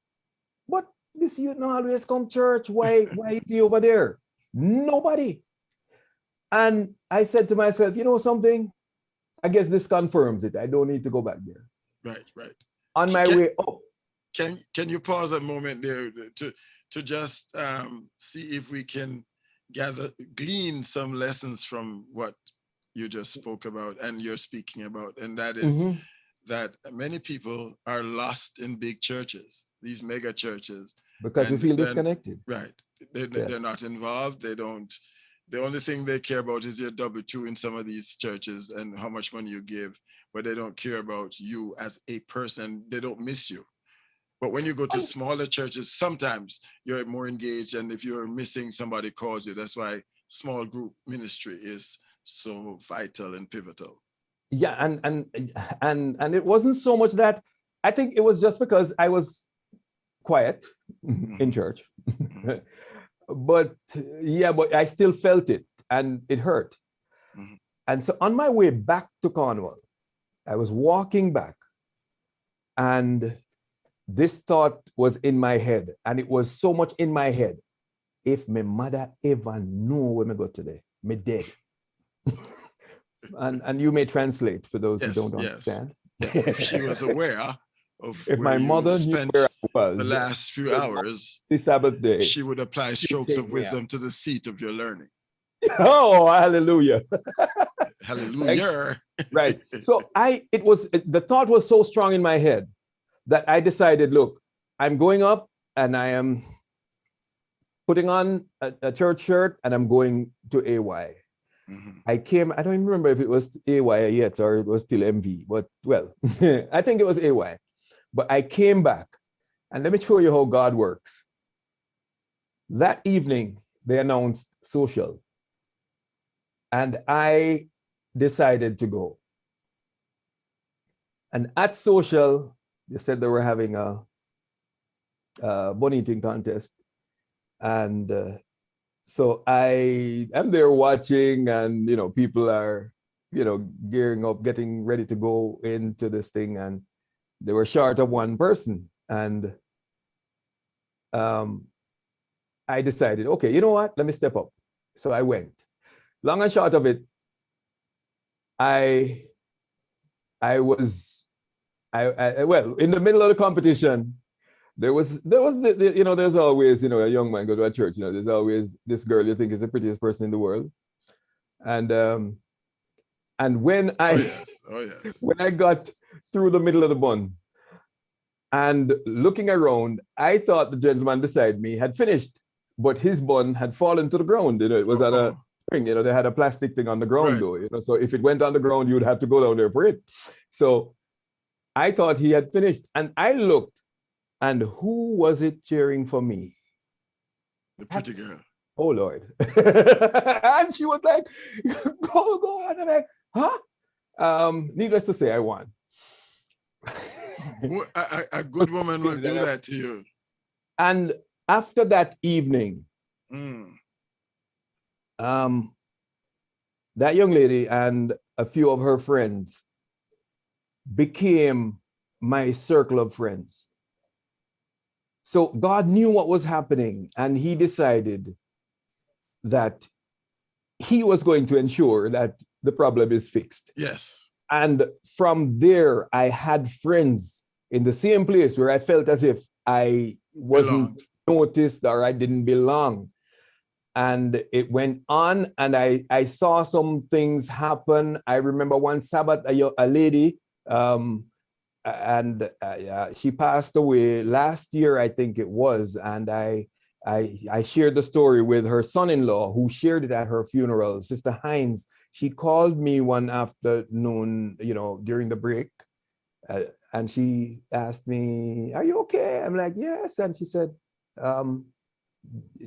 but this youth not always come church. Why is he over there? Nobody. And I said to myself, you know something? I guess this confirms it. I don't need to go back there. Right. On my way up. Can you pause a moment there to just see if we can glean some lessons from what you just spoke about and you're speaking about, and that is that many people are lost in big churches, these mega churches, because we feel disconnected. Right. They're not involved. They don't. The only thing they care about is your W-2 in some of these churches and how much money you give, but they don't care about you as a person. They don't miss you. But when you go to smaller churches, sometimes you're more engaged, and if you're missing, somebody calls you. That's why small group ministry is so vital and pivotal. Yeah, and it wasn't so much that. I think it was just because I was quiet in church. But I still felt it, and it hurt. And so on my way back to Cornwall, I was walking back, and this thought was in my head, and it was so much in my head. If my mother ever knew where I go today, me dead. and you may translate for those who don't understand. If she was aware of if my mother knew where I was the last few hours, this Sabbath day, she would apply strokes of wisdom to the seat of your learning. Oh, hallelujah. Hallelujah. Right. So the thought was so strong in my head that I decided, look, I'm going up and I am putting on a church shirt and I'm going to AY. I don't even remember if it was AY yet or it was still MV, but well, I think it was AY. But I came back, and let me show you how God works. That evening, they announced social, and I decided to go. And at social, they said they were having a bunny eating contest. And so I am there watching, and, you know, people are, you know, gearing up, getting ready to go into this thing. And they were short of one person. And I decided, okay, you know what? Let me step up. So I went. Long and short of it, I well, in the middle of the competition, there was the you know, there's always, you know, a young man go to a church, you know, there's always this girl you think is the prettiest person in the world. And when I when I got through the middle of the bun and looking around, I thought the gentleman beside me had finished, but his bun had fallen to the ground. You know, it was on a thing, you know, they had a plastic thing on the ground though, you know, so if it went on the ground, you would have to go down there for it. So I thought he had finished, and I looked, and who was it cheering for me? The pretty girl. Oh Lord. And she was like, go on. And I'm like, huh? Needless to say, I won. A good woman will do that to you. And after that evening, that young lady and a few of her friends became my circle of friends. So God knew what was happening, and he decided that he was going to ensure that the problem is fixed. Yes. And from there, I had friends in the same place where I felt as if I wasn't noticed or I didn't belong. And it went on, and I saw some things happen. I remember one Sabbath, a lady, she passed away last year, I think it was. And I shared the story with her son-in-law, who shared it at her funeral, Sister Hines. She called me one afternoon, you know, during the break, and she asked me, "Are you okay?" I'm like, "Yes." And she said, "Do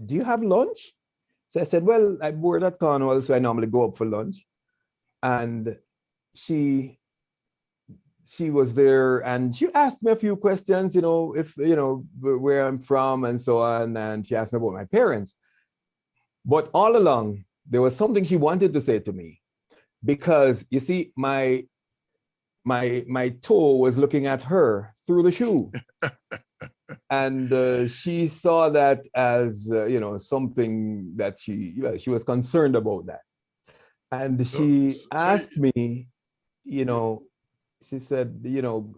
you have lunch?" So I said, "Well, I board at Cornwall, so I normally go up for lunch." And she was there, and she asked me a few questions, you know, if, you know, where I'm from and so on. And she asked me about my parents. But all along, there was something she wanted to say to me, because you see, my toe was looking at her through the shoe. And she saw that as, you know, something that she was concerned about that. And she asked me, you know, she said, you know,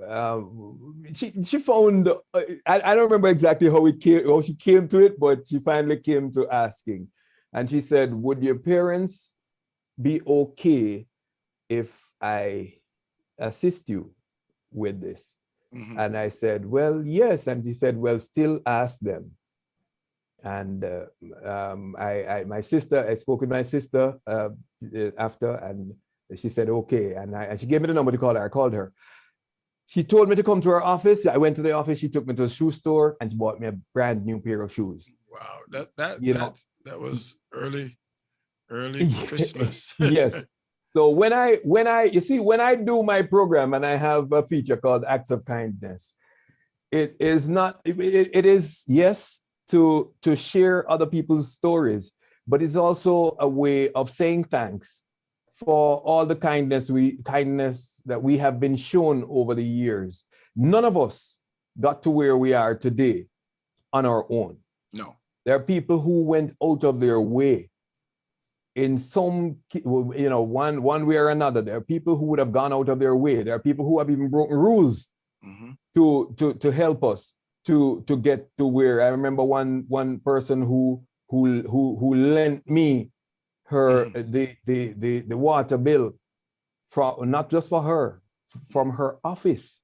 she found, I don't remember exactly how she came to it, but she finally came to asking. And she said, "Would your parents be okay if I assist you with this?" And I said, "Well, yes." And she said, "Well, still ask them." And I spoke with my sister after, and she said, "Okay." And she gave me the number to call her. I called her. She told me to come to her office. I went to the office. She took me to the shoe store, and she bought me a brand new pair of shoes. Wow, that was early Christmas. Yes. So when I do my program, and I have a feature called Acts of Kindness, it is yes, to share other people's stories, but it's also a way of saying thanks for all the kindness that we have been shown over the years. None of us got to where we are today on our own. No. There are people who went out of their way in some, you know, one way or another. There are people who would have gone out of their way. There are people who have even broken rules to help us to get to where. I remember one person who lent me her the water bill, from not just for her, from her office,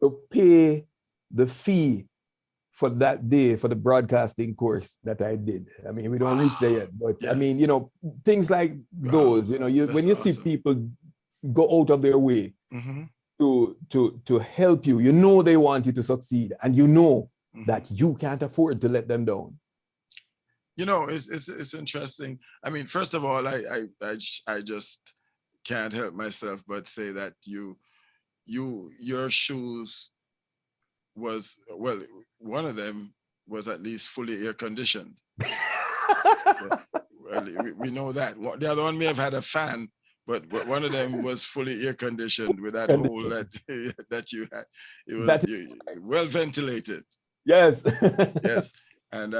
to pay the fee for that day for the broadcasting course that I did. I mean, we don't reach there yet, but Yes. I mean, you know, things like those, you know, when you see awesome. people go out of their way Mm-hmm. to help you, you know they want you to succeed, and you know Mm-hmm. that you can't afford to let them down. You know, it's interesting. I mean, first of all, I just can't help myself but say that your shoes was, well, one of them was at least fully air conditioned. Well, we know that. The other one may have had a fan, but one of them was fully air conditioned with that hole that you had. It was well ventilated. Yes. Yes. And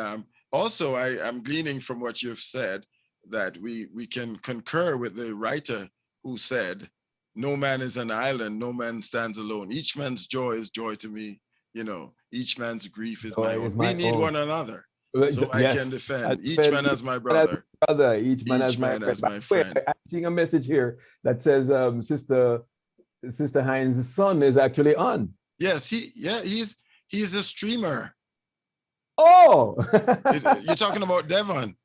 also, I'm gleaning from what you've said that we can concur with the writer who said, "No man is an island, no man stands alone. Each man's joy is joy to me. You know, each man's grief is my own. We need one another, so I can defend. Each man as my brother. Each man as my friend. I'm seeing a message here that says, Sister Hines' son is actually on. Yes, he's a streamer. Oh, you're talking about Devon.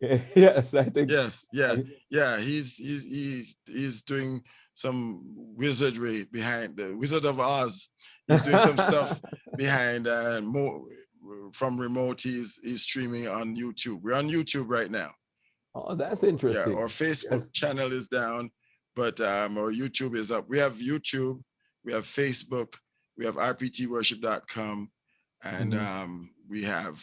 Yes, I think. Yes, yeah. He's doing some wizardry behind the Wizard of Oz. He's doing some stuff behind from remote. He's streaming on YouTube. We're on YouTube right now. Oh, that's interesting. Yeah, our Facebook channel is down, but our YouTube is up. We have YouTube, we have Facebook, we have rptworship.com, and we have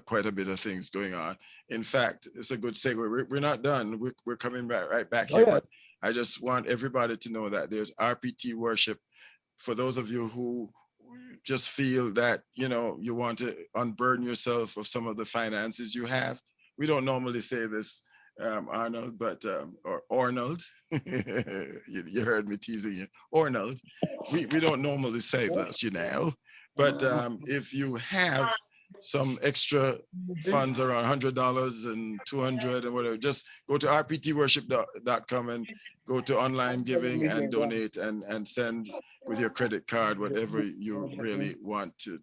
quite a bit of things going on. In fact, it's a good segue. We're not done. We're coming right back here. But I just want everybody to know that there's RPT Worship. For those of you who just feel that, you know, you want to unburden yourself of some of the finances you have. We don't normally say this, Arnold, but or Arnold. You heard me teasing you, Arnold. We don't normally say this, you know. But if you have some extra funds around $100 and $200 and whatever, just go to rptworship.com and go to online giving and donate and send with your credit card whatever you really want to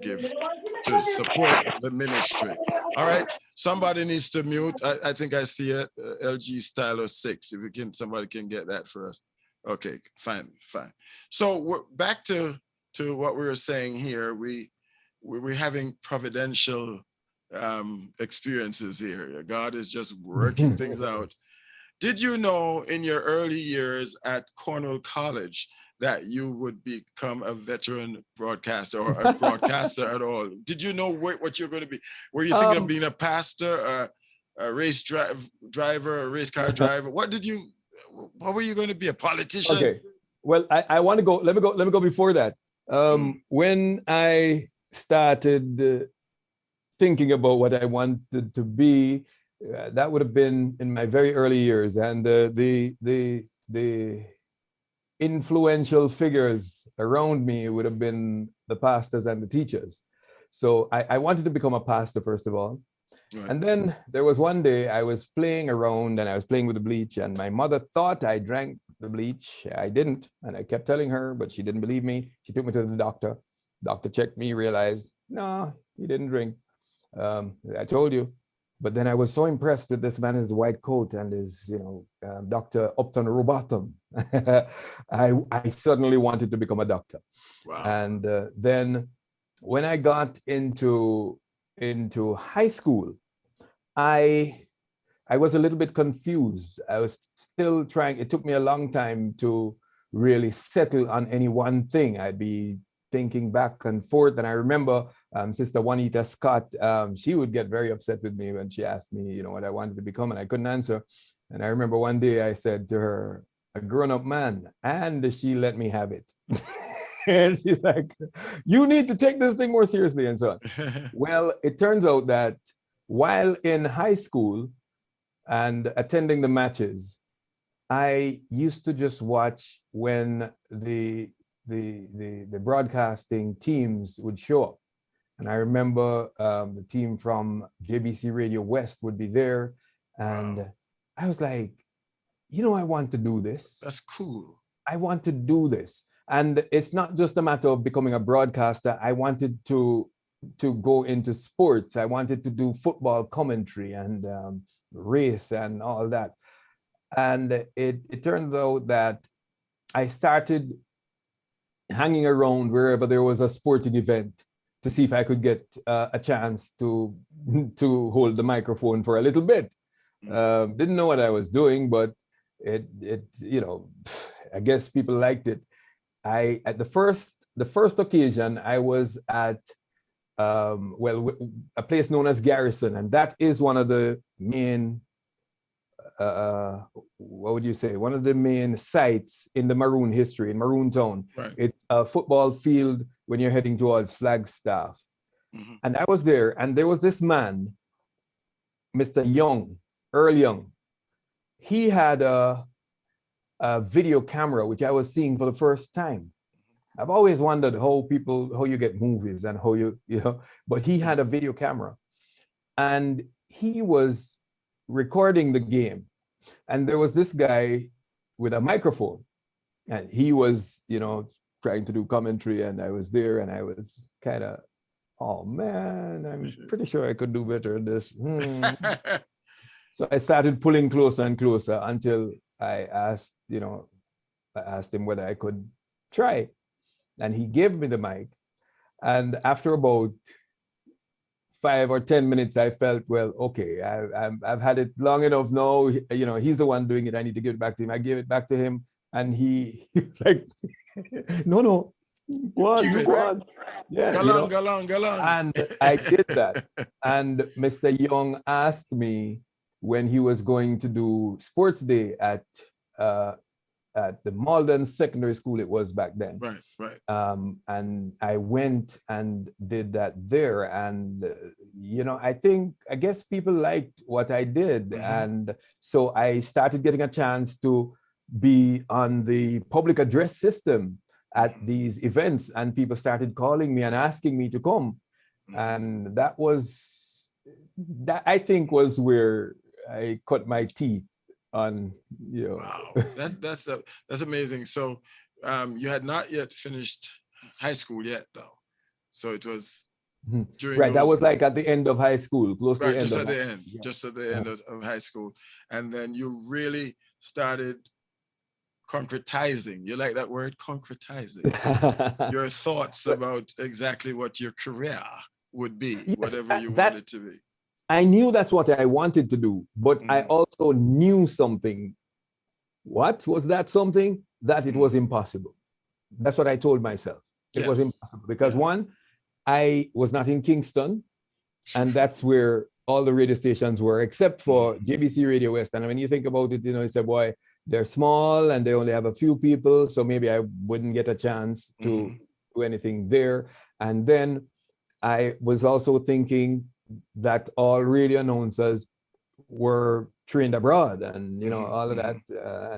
give to support the ministry. All right, somebody needs to mute. I think I see it. LG Styler 6. If we can, somebody can get that for us. Okay, fine. So we're back to what we were saying here. We're having providential experiences here. God is just working things out. Did you know in your early years at Cornell College that you would become a veteran broadcaster or a broadcaster at all? Did you know what you're going to be? Were you thinking of being a pastor, a race driver, a race car driver? What were you going to be? A politician? Okay. Well, I want to go. Let me go before that. When I started thinking about what I wanted to be, that would have been in my very early years, and the influential figures around me would have been the pastors and the teachers. So I wanted to become a pastor first of all, right. And then there was one day I was playing around and I was playing with the bleach, and my mother thought I drank the bleach. I didn't, and I kept telling her, but she didn't believe me. She took me to the doctor. Doctor checked me, realized, no, you didn't drink. I told you. But then I was so impressed with this man in his white coat and his, Dr. Upton Robotham. I suddenly wanted to become a doctor. Wow. And then when I got into high school, I was a little bit confused. I was still trying. It took me a long time to really settle on any one thing. I'd be thinking back and forth. And I remember Sister Juanita Scott, she would get very upset with me when she asked me, what I wanted to become, and I couldn't answer. And I remember one day I said to her, a grown-up man, and she let me have it. And she's like, you need to take this thing more seriously, and so on. Well, it turns out that while in high school and attending the matches, I used to just watch when the broadcasting teams would show up. And I remember the team from JBC Radio West would be there. And wow. I was like, I want to do this. That's cool. I want to do this. And it's not just a matter of becoming a broadcaster. I wanted to go into sports. I wanted to do football commentary and race and all that. And it turned out that I started hanging around wherever there was a sporting event to see if I could get a chance to hold the microphone for a little bit. Didn't know what I was doing, but it you know, I guess people liked it. At the first occasion, I was at a place known as Garrison, and that is one of the main what would you say? One of the main sites in the Maroon history, in Maroon Town. Right. It's a football field when you're heading towards Flagstaff. And I was there, and there was this man, Mr. Young, Earl Young. He had a video camera, which I was seeing for the first time. I've always wondered how you get movies and how you know, but he had a video camera, and he was recording the game. And there was this guy with a microphone, and he was, you know, trying to do commentary, and I was there, and I was kind of, oh man, I'm pretty sure I could do better at this. So I started pulling closer and closer until I asked him whether I could try. And he gave me the mic. And after about 5 or 10 minutes, I felt, well, okay, I've had it long enough now. You know, he's the one doing it. I need to give it back to him. I gave it back to him, and he like, no, go on. Yeah, go on. And I did that. And Mr. Young asked me when he was going to do sports day at the Malden Secondary School, it was back then. Right. And I went and did that there. And, you know, I guess people liked what I did. And so I started getting a chance to be on the public address system at these events, and people started calling me and asking me to come. And that I think was where I cut my teeth on, you know. Wow, that's amazing. So you had not yet finished high school yet, though. So it was during right. That was like at the end of high school, close to the end. Just at the end of high school, and then you really started concretizing. You like that word, concretizing? Your thoughts about exactly what your career would be, yes, whatever you want it to be. I knew that's what I wanted to do, but I also knew something. What was that something? That it was impossible. That's what I told myself. It was impossible because one, I was not in Kingston, and that's where all the radio stations were, except for JBC Radio West. And when you think about it, you know, it's a boy, they're small and they only have a few people, so maybe I wouldn't get a chance to do anything there. And then I was also thinking that all radio announcers were trained abroad and, you know, all of that.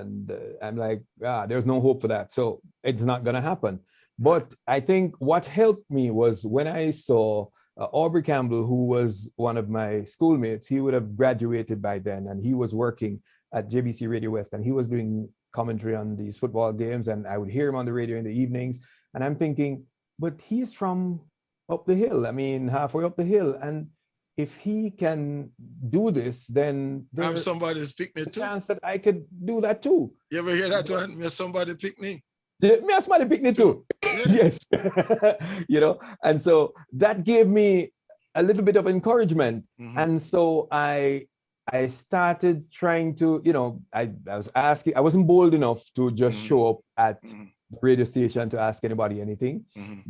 And I'm like, there's no hope for that. So it's not going to happen. But I think what helped me was when I saw Aubrey Campbell, who was one of my schoolmates. He would have graduated by then, and he was working at JBC Radio West, and he was doing commentary on these football games, and I would hear him on the radio in the evenings. And I'm thinking, but he's from up the hill. I mean, halfway up the hill. And if he can do this, then there's somebody's pick me too. Chance that I could do that too. You ever hear that one? May somebody pick me? Me somebody pick me too. Yes. You know, and so that gave me a little bit of encouragement. And so I started trying to, you know, I was asking, I wasn't bold enough to just show up at the radio station to ask anybody anything.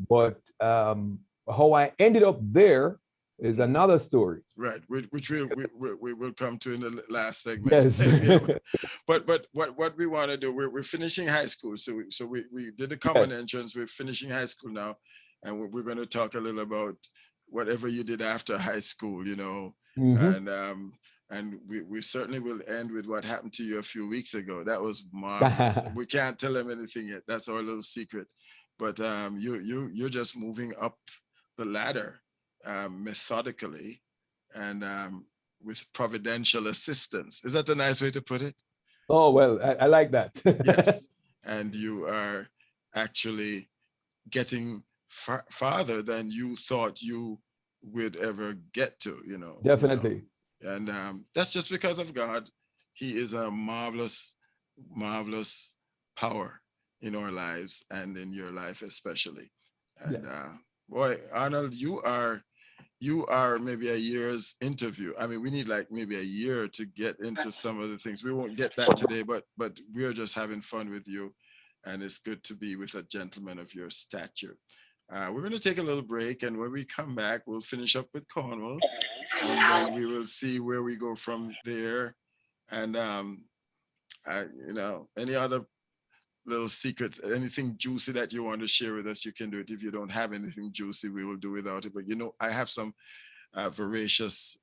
But how I ended up there is another story. Right, which we will come to in the last segment. Yes. But what we want to do, we're finishing high school. So we did the common entrance. We're finishing high school now. And we're going to talk a little about whatever you did after high school, you know. And we certainly will end with what happened to you a few weeks ago. That was marvelous. We can't tell them anything yet. That's our little secret. But you're just moving up the ladder methodically and with providential assistance. Is that a nice way to put it? Oh, well, I like that. Yes. And you are actually getting farther than you thought you would ever get to, Definitely. And that's just because of God. He is a marvelous, marvelous power in our lives and in your life especially. And Yes. Boy, Arnold, you are maybe a year's interview. I mean, we need like maybe a year to get into some of the things. We won't get that today, but we're just having fun with you, and it's good to be with a gentleman of your stature. We're going to take a little break, and when we come back, we'll finish up with Cornwall, and then we will see where we go from there. And any other little secret, anything juicy that you want to share with us, you can do it. If you don't have anything juicy, we will do without it. But I have some voracious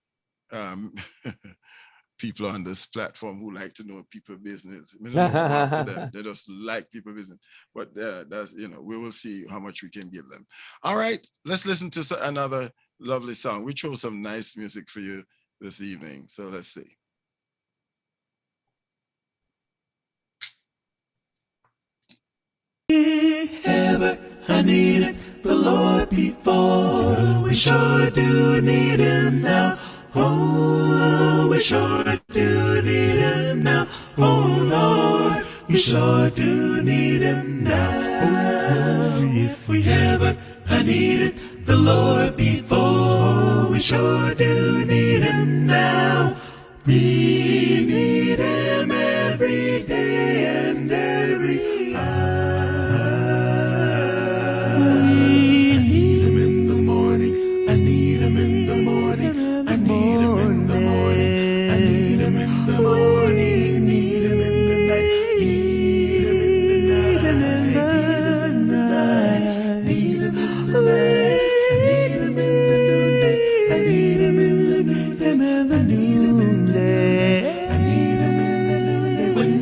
people on this platform who like to know people business. I mean, I don't know to them. They just like people business. But that's, we will see how much we can give them. All right, let's listen to another lovely song. We chose some nice music for you this evening. So let's see. Ever, I needed the Lord before. We sure do need Him now. Oh, we sure do need Him now. Oh Lord, we sure do need Him now. Oh, if we ever, I needed the Lord before. We sure do need Him now. We need Him every day and every hour.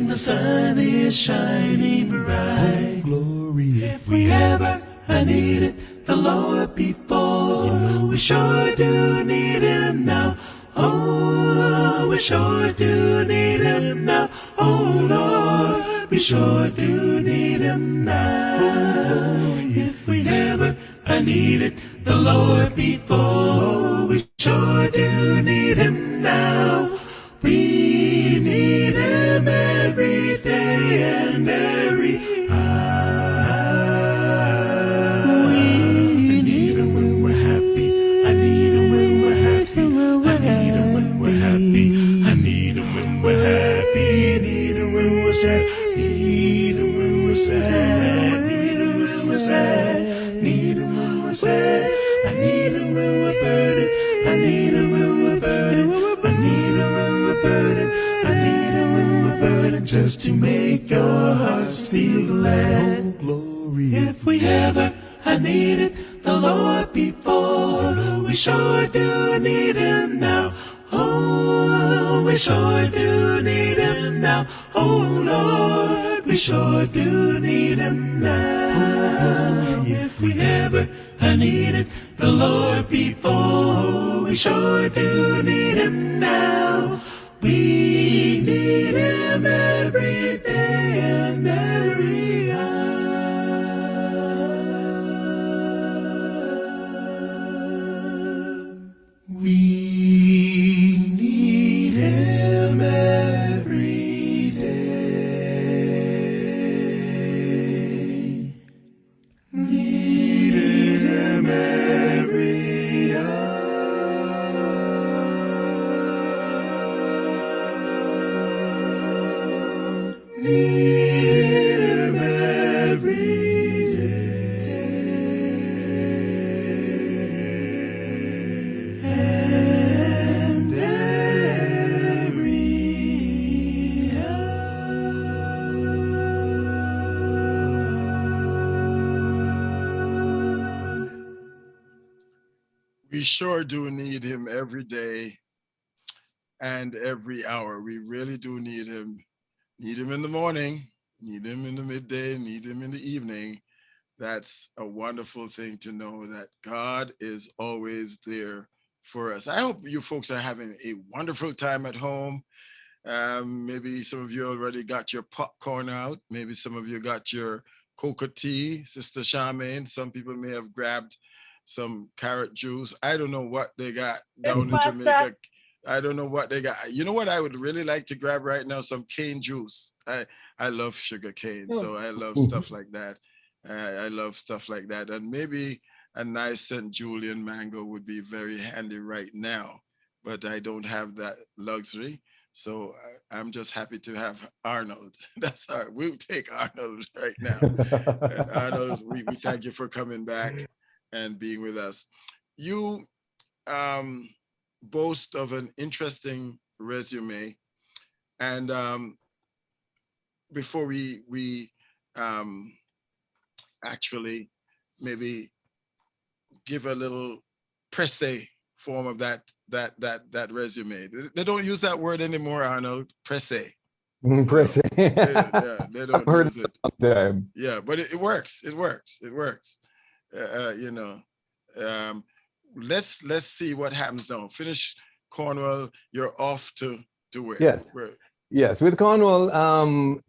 The sun is shining bright. Oh, glory. If we ever, I needed the Lord before. We sure do need Him now. Oh, we sure do need Him now. Oh, Lord, we sure do need Him now. If we ever, I needed the Lord before. We sure do need Him now. We need Him every day and every hour. We need Him when we're happy. I need Him when we're happy. I need Him when we're happy. I need Him when we're happy. Need Him when we're sad. Need Him when we're sad. Need Him when we're sad. Need Him when we're sad. I need Him when we're burdened. I need Him when we're burdened. I need Him when we're burdened. I need Him when we're burdened, just to make your hearts feel glad. Oh, glory. If we ever, I needed the Lord before. We sure do need Him now. Oh, we sure do need Him now. Oh, Lord, we sure do need Him now. If we ever, I needed the Lord before. We sure do need Him now. We need Him every day and every hour. We need Him every day. Need Him every hour. Need Him every day and every hour. We sure do need Him every day and every hour. We really do need Him. Need Him in the morning, need Him in the midday, need Him in the evening. That's a wonderful thing to know, that God is always there for us. I hope you folks are having a wonderful time at home. Maybe some of you already got your popcorn out. Maybe some of you got your cocoa tea, Sister Charmaine. Some people may have grabbed some carrot juice. I don't know what they got down in Jamaica. I don't know what they got. You know what I would really like to grab right now? Some cane juice. I love sugar cane, so I love stuff like that. I love stuff like that. And maybe a nice St. Julian mango would be very handy right now, but I don't have that luxury. So I'm just happy to have Arnold. That's all right. We'll take Arnold right now. Arnold, we thank you for coming back and being with us. You boast of an interesting resume. And before we actually maybe give a little presse form of that resume. They don't use that word anymore, Arnold. Presse. Presse. They don't use it. Time. Yeah, but it works. It works. It works. You know. Let's see what happens now. Finish Cornwall. You're off to where? Yes. Where? Yes. With Cornwall,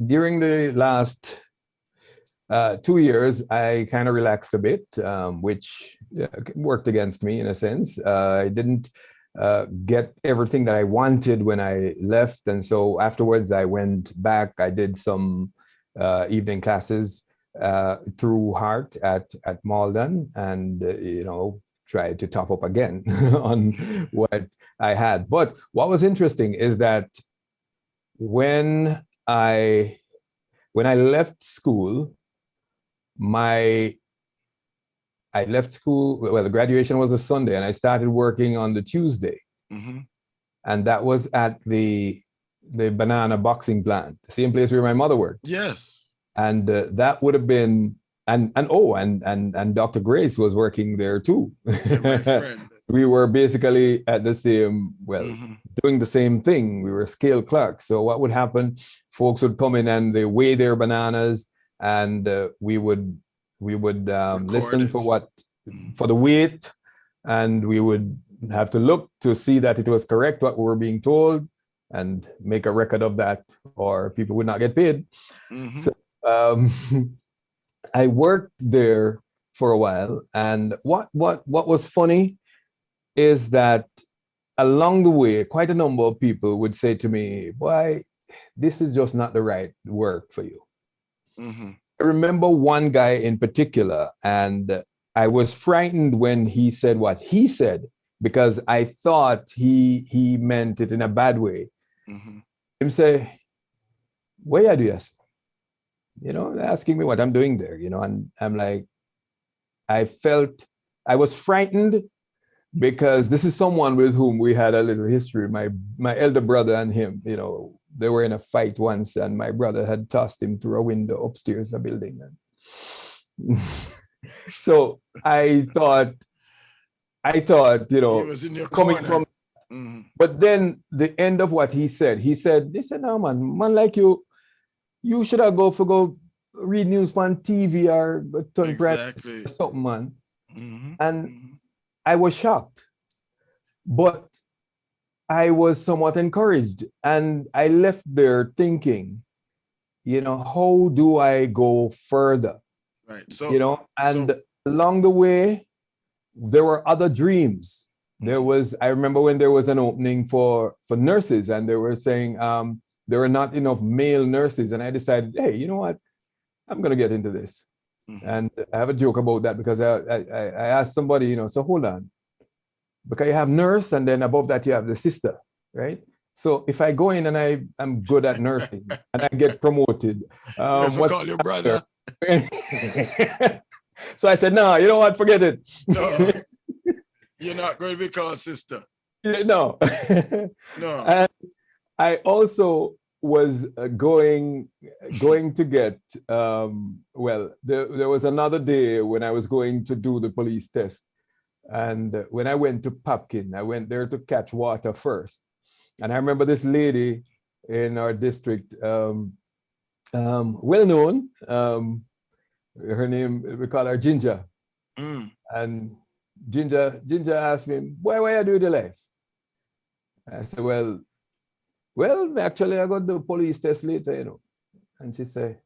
during the last 2 years, I kind of relaxed a bit, which worked against me in a sense. I didn't get everything that I wanted when I left. And so afterwards, I went back. I did some evening classes through Heart at Malden, and, tried to top up again on what I had. But what was interesting is that when I left school, the graduation was a Sunday, and I started working on the Tuesday. Mm-hmm. And that was at the banana boxing plant, the same place where my mother worked. Yes. And that would have been, and Dr. Grace was working there too. Yeah, my friend. We were basically at the same, Mm-hmm. doing the same thing. We were scale clerks. So what would happen? Folks would come in and they weigh their bananas, and we would listen for the weight, and we would have to look to see that it was correct what we were being told, and make a record of that, or people would not get paid. Mm-hmm. So I worked there for a while, and what was funny is that along the way, quite a number of people would say to me, "Boy, this is just not the right work for you." Mm-hmm. I remember one guy in particular, and I was frightened when he said what he said, because I thought he meant it in a bad way. Mm-hmm. Him say, "What you do, yes?" Asking me what I'm doing there, and I'm like, I was frightened, because this is someone with whom we had a little history. My elder brother and him, they were in a fight once, and my brother had tossed him through a window upstairs a building. So I thought, he was in your coming corner. from, Mm-hmm. but then the end of what he said, "No, man like you should have go read news on TV or turn Exactly. or something, man." Mm-hmm. And Mm-hmm. I was shocked, but I was somewhat encouraged, and I left there thinking, how do I go further? Right. So, along the way, there were other dreams. I remember when there was an opening for nurses, and they were saying there were not enough male nurses, and I decided, hey, you know what? I'm going to get into this. Mm-hmm. And I have a joke about that, because I asked somebody, so hold on, because you have nurse, and then above that you have the sister, right? So if I go in and I'm good at nursing and I get promoted, what call your brother? So I said, no, you know what? Forget it. No, you're not going to be called sister. No. No. And I also was going to get, there was another day when I was going to do the police test. And when I went to Popkin, I went there to catch water first. And I remember this lady in our district, well known, her name, we call her Ginger. Mm. And Ginger asked me, "Why you do the life?" I said, well, actually I got the police test later, And she said,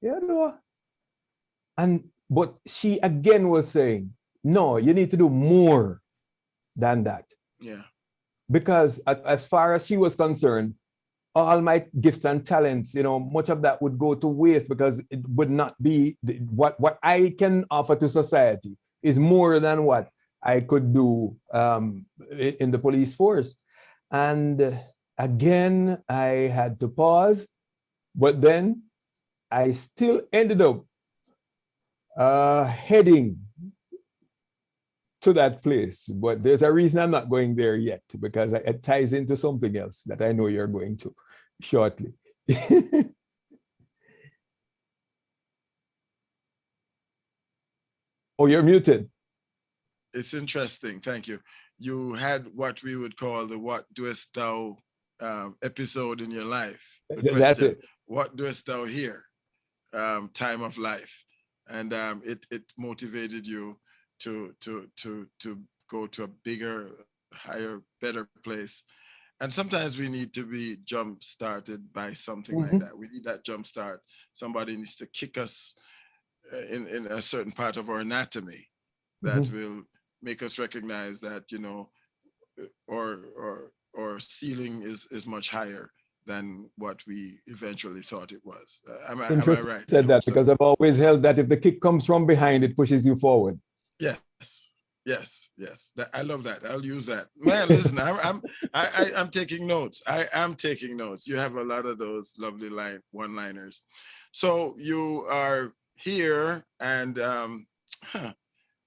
"Yeah, no, But she again was saying, no, you need to do more than that. Yeah. Because as far as she was concerned, all my gifts and talents, much of that would go to waste because it would not be what I can offer to society is more than what I could do in the police force. And again, I had to pause, but then I still ended up heading to that place. But there's a reason I'm not going there yet, because it ties into something else that I know you're going to shortly. Oh, you're muted. It's interesting. Thank you. You had what we would call the "What Doest Thou" episode in your life. That's it. What doest thou here? Time of life, and it motivated you to go to a bigger, higher, better place. And sometimes we need to be jump started by something like that. We need that jump start. Somebody needs to kick us in a certain part of our anatomy that will make us recognize that, our ceiling is much higher than what we eventually thought it was. Am I right? Said that because I've always held that if the kick comes from behind, it pushes you forward. Yes. I love that. I'll use that. Man, listen, I'm taking notes. I am taking notes. You have a lot of those lovely one-liners. So you are here and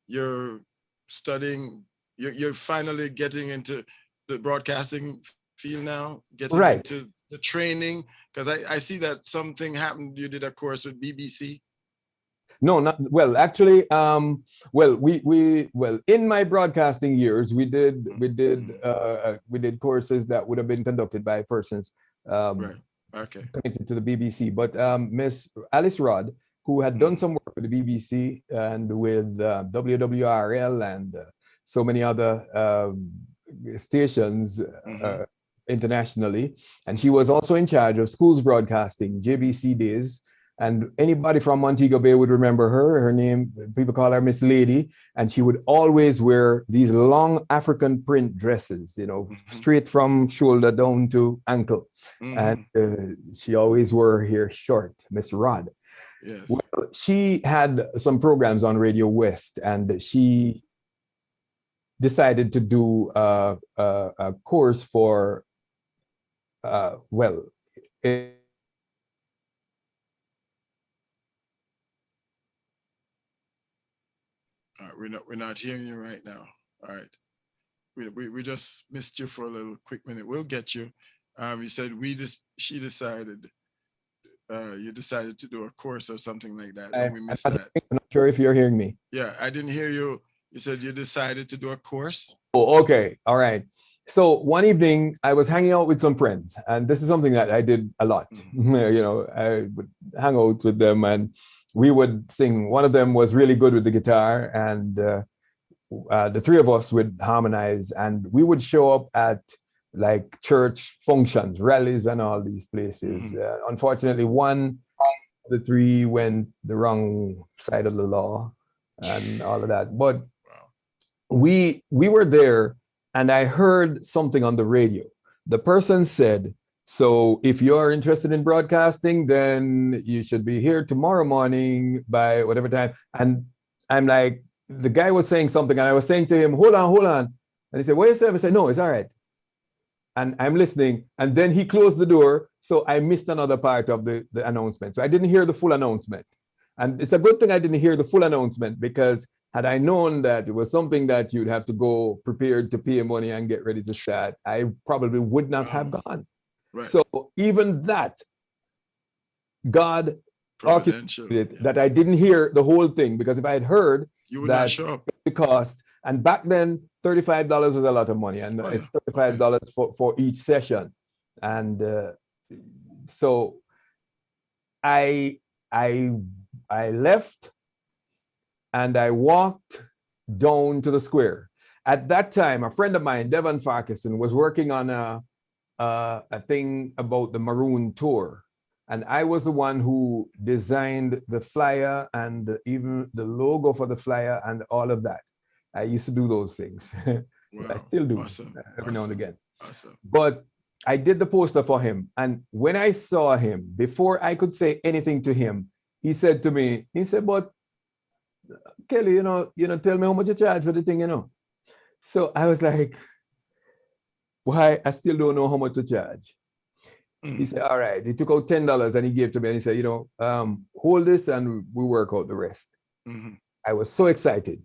you're studying. You're finally getting into the broadcasting field now. Getting into the training, because I see that something happened. You did a course with BBC. No, not well. Actually, we in my broadcasting years, we did courses that would have been conducted by persons connected to the BBC. But Miss Alice Rod, who had done some work with the BBC and with WWRL and so many other stations internationally, and she was also in charge of schools broadcasting, JBC days. And anybody from Montego Bay would remember her. Her name, people call her Miss Lady. And she would always wear these long African print dresses, straight from shoulder down to ankle. And she always wore her hair short, Miss Rod. Yes. Well, she had some programs on Radio West, and she decided to do a course for, we're not hearing you right now. All right. We just missed you for a little quick minute. We'll get you. You said she decided, you decided to do a course or something like that. And we missed that. I'm not sure if you're hearing me. Yeah, I didn't hear you. You said you decided to do a course? Oh, okay. All right. So one evening I was hanging out with some friends, and this is something that I did a lot. I would hang out with them and we would sing. One of them was really good with the guitar, and the three of us would harmonize, and we would show up at like church functions, rallies, and all these places. Unfortunately, one of the three went the wrong side of the law and all of that. But we were there, and I heard something on the radio. The person said, so if you're interested in broadcasting, then you should be here tomorrow morning by whatever time. And I'm like, the guy was saying something, and I was saying to him, hold on. And he said, what is that? I said, no, it's all right. And I'm listening. And then he closed the door. So I missed another part of the announcement. So I didn't hear the full announcement. And it's a good thing I didn't hear the full announcement, because had I known that it was something that you'd have to go prepared to pay money and get ready to start, I probably would not have gone. Right. So even that, God orchestrated that I didn't hear the whole thing, because if I had heard, you would not show up. The cost, and back then $35 was a lot of money, and it's $35 for each session, and so I left and I walked down to the square. At that time, a friend of mine, Devon Farquharson, was working on a thing about the Maroon tour. And I was the one who designed the flyer and even the logo for the flyer and all of that. I used to do those things. Wow. I still do every now and again. Awesome. But I did the poster for him. And when I saw him, before I could say anything to him, he said to me, he said, but Kelly, tell me how much you charge for the thing, So I was like, why? I still don't know how much to charge. He said, all right. He took out $10 and he gave to me and he said, hold this and we work out the rest. I was so excited.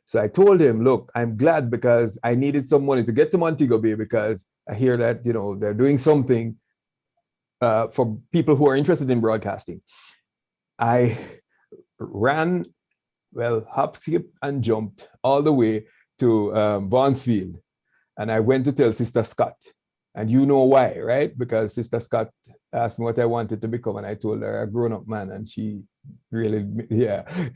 So I told him, look, I'm glad because I needed some money to get to Montego Bay because I hear that, they're doing something for people who are interested in broadcasting. I ran, hop, skip, and jumped all the way to Vaughansfield. And I went to tell Sister Scott. And you know why, right? Because Sister Scott asked me what I wanted to become. And I told her a grown-up man. And she really,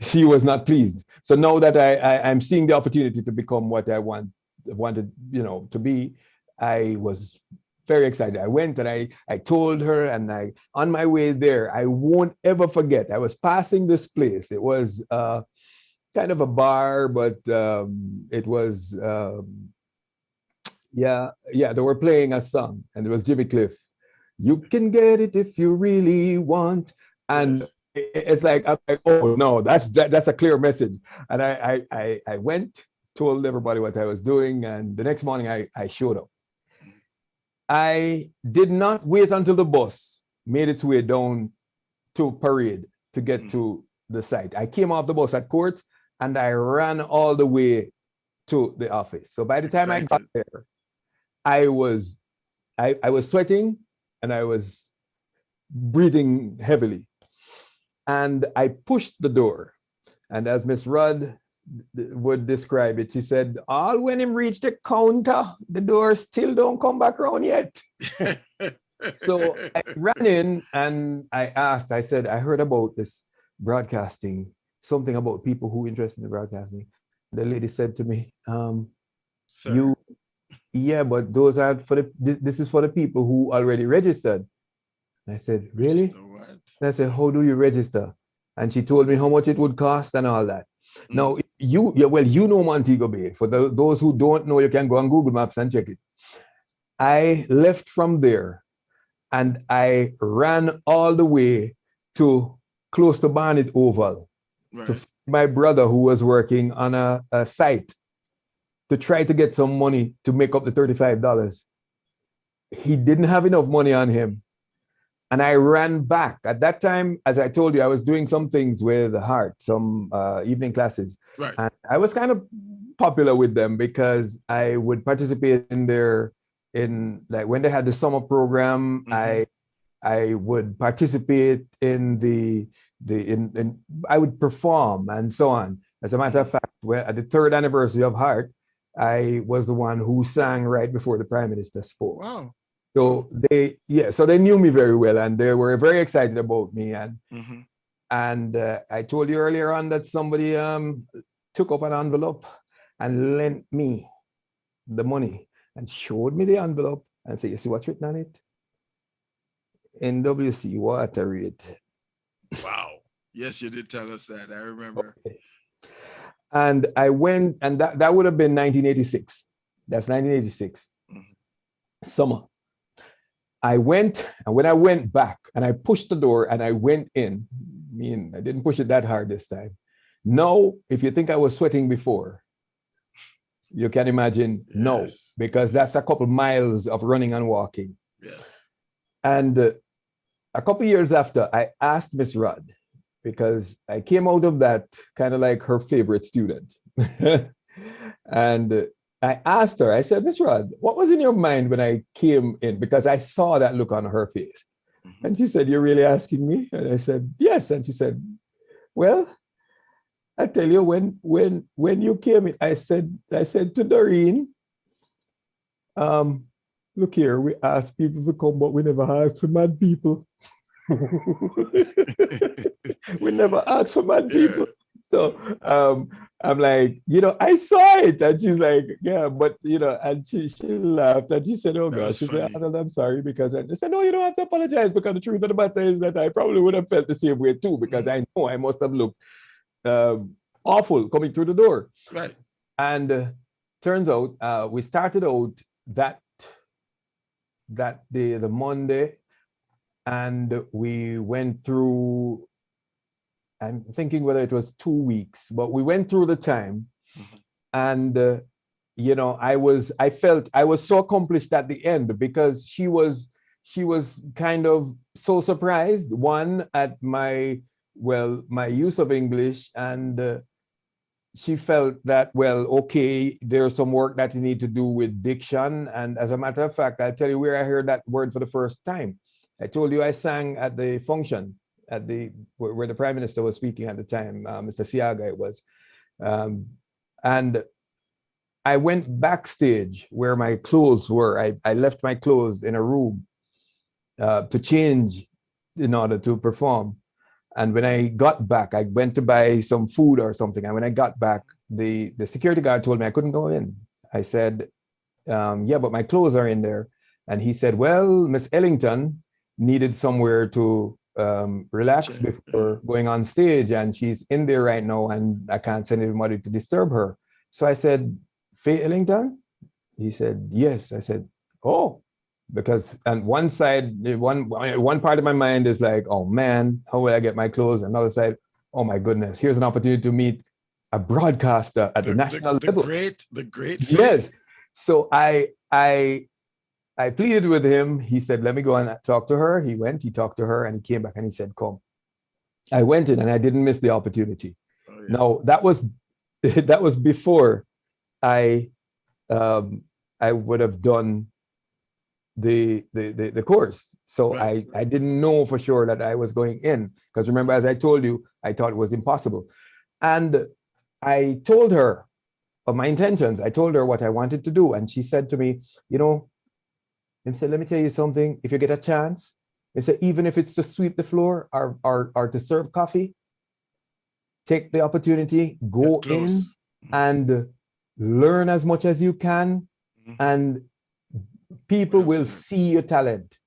she was not pleased. So now that I'm seeing the opportunity to become what I wanted, to be, I was very excited. I went and I told her, and on my way there, I won't ever forget. I was passing this place. It was kind of a bar, but it was, they were playing a song, and it was Jimmy Cliff. You can get it if you really want. And it's like, I'm like, oh no, that's a clear message. And I went, told everybody what I was doing, and the next morning I showed up. I did not wait until the bus made its way down to Parade to get to the site. I came off the bus at Court and I ran all the way to the office. So by the time I got there, I was sweating and I was breathing heavily. And I pushed the door. And as Miss Rudd would describe it, she said, all when him reached the counter, the door still don't come back around yet. So I ran in and I said, I heard about this broadcasting, something about people who are interested in broadcasting. The lady said to me, but those are this is for the people who already registered. And I said, really? What? And I said, how do you register? And she told me how much it would cost and all that. Now, you know Montego Bay. For those who don't know, you can go on Google Maps and check it. I left from there and I ran all the way to close to Barnet Oval to my brother who was working on a site to try to get some money to make up the $35. He didn't have enough money on him. And I ran back. At that time, as I told you, I was doing some things with Heart, some evening classes. Right. And I was kind of popular with them because I would participate in like when they had the summer program, I would participate in I would perform and so on. As a matter of fact, at the 3rd anniversary of Heart, I was the one who sang right before the Prime Minister spoke. Wow. So they knew me very well and they were very excited about me. And I told you earlier on that somebody took up an envelope and lent me the money and showed me the envelope and said, you see what's written on it? NWC water rate. Wow. Yes, you did tell us that. I remember. Okay. And I went, and that would have been 1986. That's 1986. Summer. I went, and when I went back and I pushed the door and I went in, I didn't push it that hard this time. No, if you think I was sweating before, you can imagine, no, because that's a couple miles of running and walking. Yes. And a couple years after, I asked Miss Rudd, because I came out of that kind of like her favorite student. And I asked her, I said, Miss Rudd, what was in your mind when I came in? Because I saw that look on her face. And she said, you're really asking me? And I said, yes. And she said, well, I tell you, when you came in, I said to Doreen, look here, we ask people to come, but we never ask for mad people. We never ask for mad people. So I'm like, I saw it. And she's like, yeah, but, and she laughed and she said, oh gosh, she said, Arnold, I'm sorry, because I said, no, you don't have to apologize, because the truth of the matter is that I probably would have felt the same way too, because I know I must have looked awful coming through the door. Right. And turns out we started out that day, the Monday, and we went through, I'm thinking whether it was 2 weeks, but we went through the time. And I felt I was so accomplished at the end, because she was kind of so surprised, one, at my use of English, and she felt that, well, okay, there's some work that you need to do with diction. And as a matter of fact, I'll tell you where I heard that word for the first time. I told you I sang at the function where the Prime Minister was speaking at the time, Mr. Siaga it was. And I went backstage where my clothes were. I left my clothes in a room to change in order to perform. And when I got back, I went to buy some food or something. And when I got back, the security guard told me I couldn't go in. I said, yeah, but my clothes are in there. And he said, well, Miss Ellington needed somewhere to relax before going on stage, and she's in there right now, and I can't send anybody to disturb her. So I said, Faye Ellington? He said, yes. I said, oh, because on one side, one part of my mind is like, oh man, how will I get my clothes? Another side, oh my goodness, here's an opportunity to meet a broadcaster at the national level. The great Faye. Yes. So I pleaded with him. He said, let me go and talk to her. He went, he talked to her, and he came back and he said, come. I went in and I didn't miss the opportunity. Oh, yeah. Now, that was before I would have done the course. So right. I didn't know for sure that I was going in, because remember, as I told you, I thought it was impossible. And I told her of my intentions. I told her what I wanted to do. And she said to me, he said, let me tell you something. If you get a chance, he said, even if it's to sweep the floor or to serve coffee, take the opportunity, go in and learn as much as you can, and people will see your talent.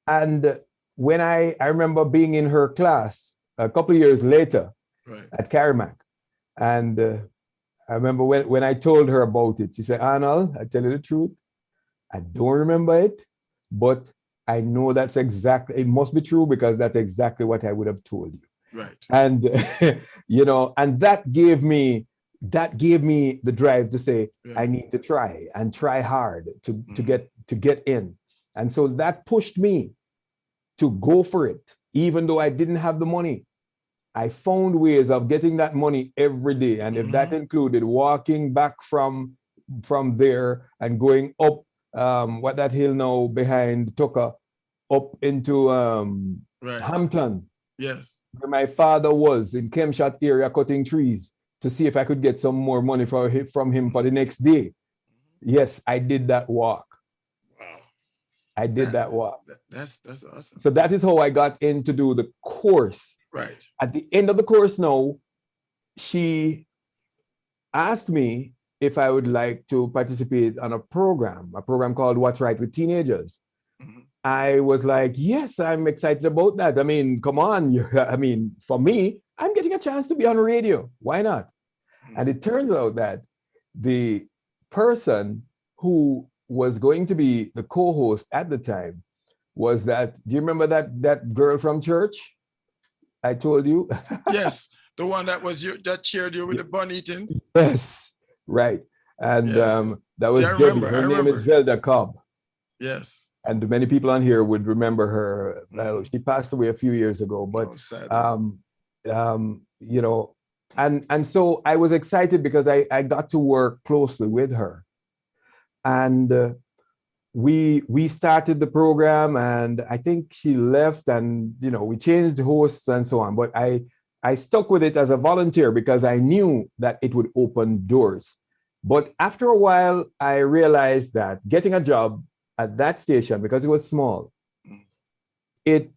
And when I remember being in her class a couple of years later at Carrimack, and I remember when I told her about it, she said, Arnold, I tell you the truth, I don't remember it, but I know that's exactly, it must be true, because that's exactly what I would have told you. Right. And, and that gave me the drive to say, I need to try and try hard to get in. And so that pushed me to go for it, even though I didn't have the money. I found ways of getting that money every day. And if that included walking back from there and going up what that hill now behind Tucker, up into Hampton. Yes. Where my father was in Kemshot area cutting trees to see if I could get some more money from him for the next day. Yes, I did that walk. Wow. I did that walk. That's awesome. So that is how I got in to do the course. Right. At the end of the course now, she asked me if I would like to participate on a program called What's Right with Teenagers. I was like, yes, I'm excited about that. I mean, come on. For me, I'm getting a chance to be on radio. Why not? And it turns out that the person who was going to be the co-host at the time was that, do you remember that girl from church I told you? Yes, the one that cheered you with the bun eating. Yes. Right. And yes. That was Debbie. Her name is Velda Cobb. Yes. And many people on here would remember her. She passed away a few years ago, but and so I was excited because I got to work closely with her. And we started the program, and I think she left, and we changed hosts and so on, but I stuck with it as a volunteer because I knew that it would open doors. But after a while, I realized that getting a job at that station, because it was small, it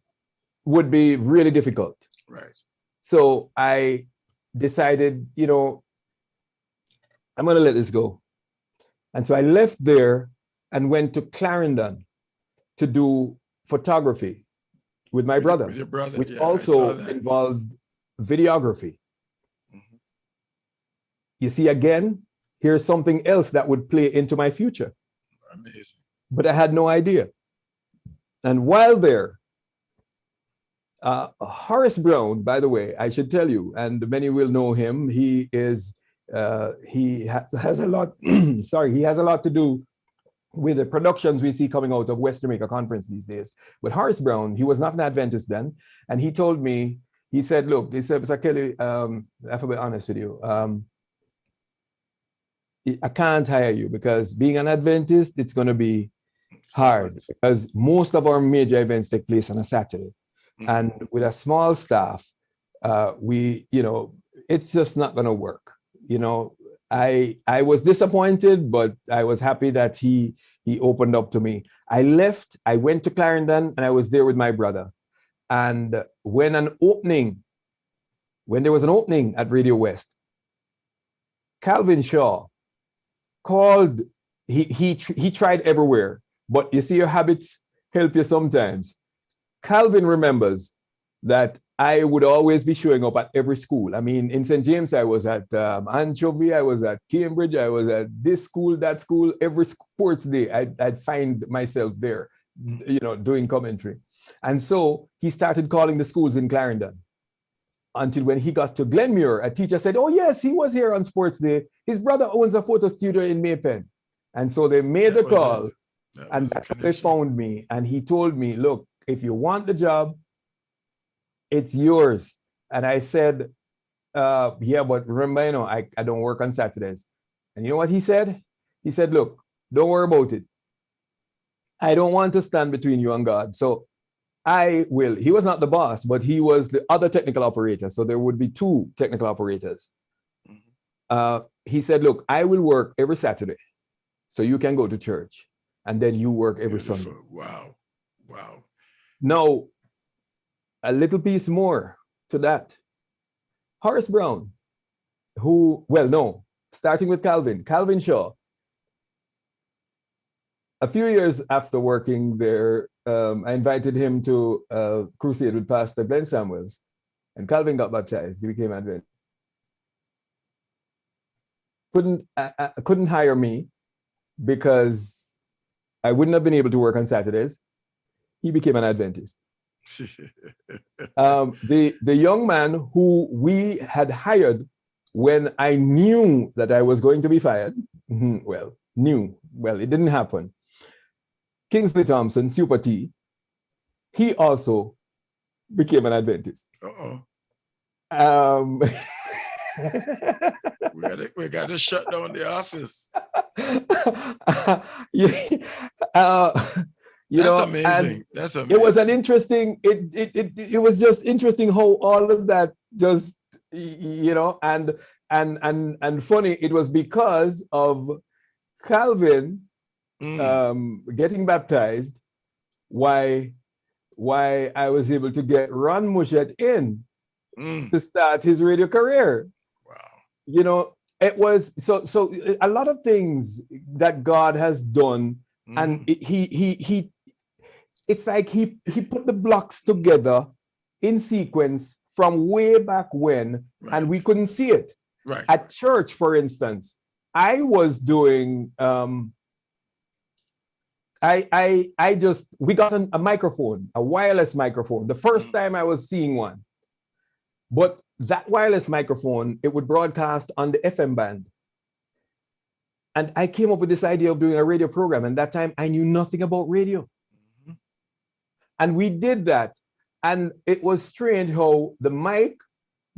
would be really difficult. Right. So I decided, I'm going to let this go. And so I left there and went to Clarendon to do photography with my brother, with your brother, which yeah, also involved videography. Mhm. You see, again, here's something else that would play into my future. Amazing. But I had no idea. And while there, Horace Brown, by the way, I should tell you, and many will know him. He is he has a lot. Sorry, he has a lot to do with the productions we see coming out of West Jamaica Conference these days. But Horace Brown, he was not an Adventist then, and he told me, he said, "Look," he said, "Mr. Kelly, I have to be honest with you. I can't hire you because being an Adventist, it's going to be hard because most of our major events take place on a Saturday. Mm-hmm. And with a small staff, it's just not going to work. I was disappointed, but I was happy that he opened up to me. I left, I went to Clarendon, and I was there with my brother. And when there was an opening at Radio West, Calvin Shaw called, he tried everywhere, but you see, your habits help you sometimes. Calvin remembers that I would always be showing up at every school. I mean, in St. James, I was at Anchovy, I was at Cambridge, I was at this school, that school. Every sports day, I'd find myself there, doing commentary. And so he started calling the schools in Clarendon until when he got to Glenmuir, a teacher said, "Oh yes, he was here on sports day. His brother owns a photo studio in Maypen." And so they made the call, and that's how they found me. And he told me, "Look, if you want the job, it's yours." And I said, "Yeah, but remember, I don't work on Saturdays." And you know what he said? He said, "Look, don't worry about it. I don't want to stand between you and God. So I will." He was not the boss, but he was the other technical operator. So there would be two technical operators. Mm-hmm. He said, "Look, I will work every Saturday. So you can go to church. And then you work every Sunday." Wow. Wow. Now, a little piece more to that. Horace Brown, starting with Calvin Shaw. A few years after working there, I invited him to a crusade with Pastor Glenn Samuels, and Calvin got baptized. He became Adventist. Couldn't hire me because I wouldn't have been able to work on Saturdays. He became an Adventist. The young man who we had hired when I knew that I was going to be fired, it didn't happen. Kingsley Thompson, Super T, he also became an Adventist. We got to shut down the office. That's amazing. That's amazing. It was an interesting. It was just interesting how all of that just and funny. It was because of Calvin getting baptized. Why I was able to get Ron Mushet in to start his radio career. Wow. It was so a lot of things that God has done, and it's like he put the blocks together in sequence from way back when, and we couldn't see it. Right. At church, for instance, I was doing we got a microphone, a wireless microphone, the first time I was seeing one. But that wireless microphone, it would broadcast on the FM band. And I came up with this idea of doing a radio program. And that time I knew nothing about radio. Mm-hmm. And we did that. And it was strange how the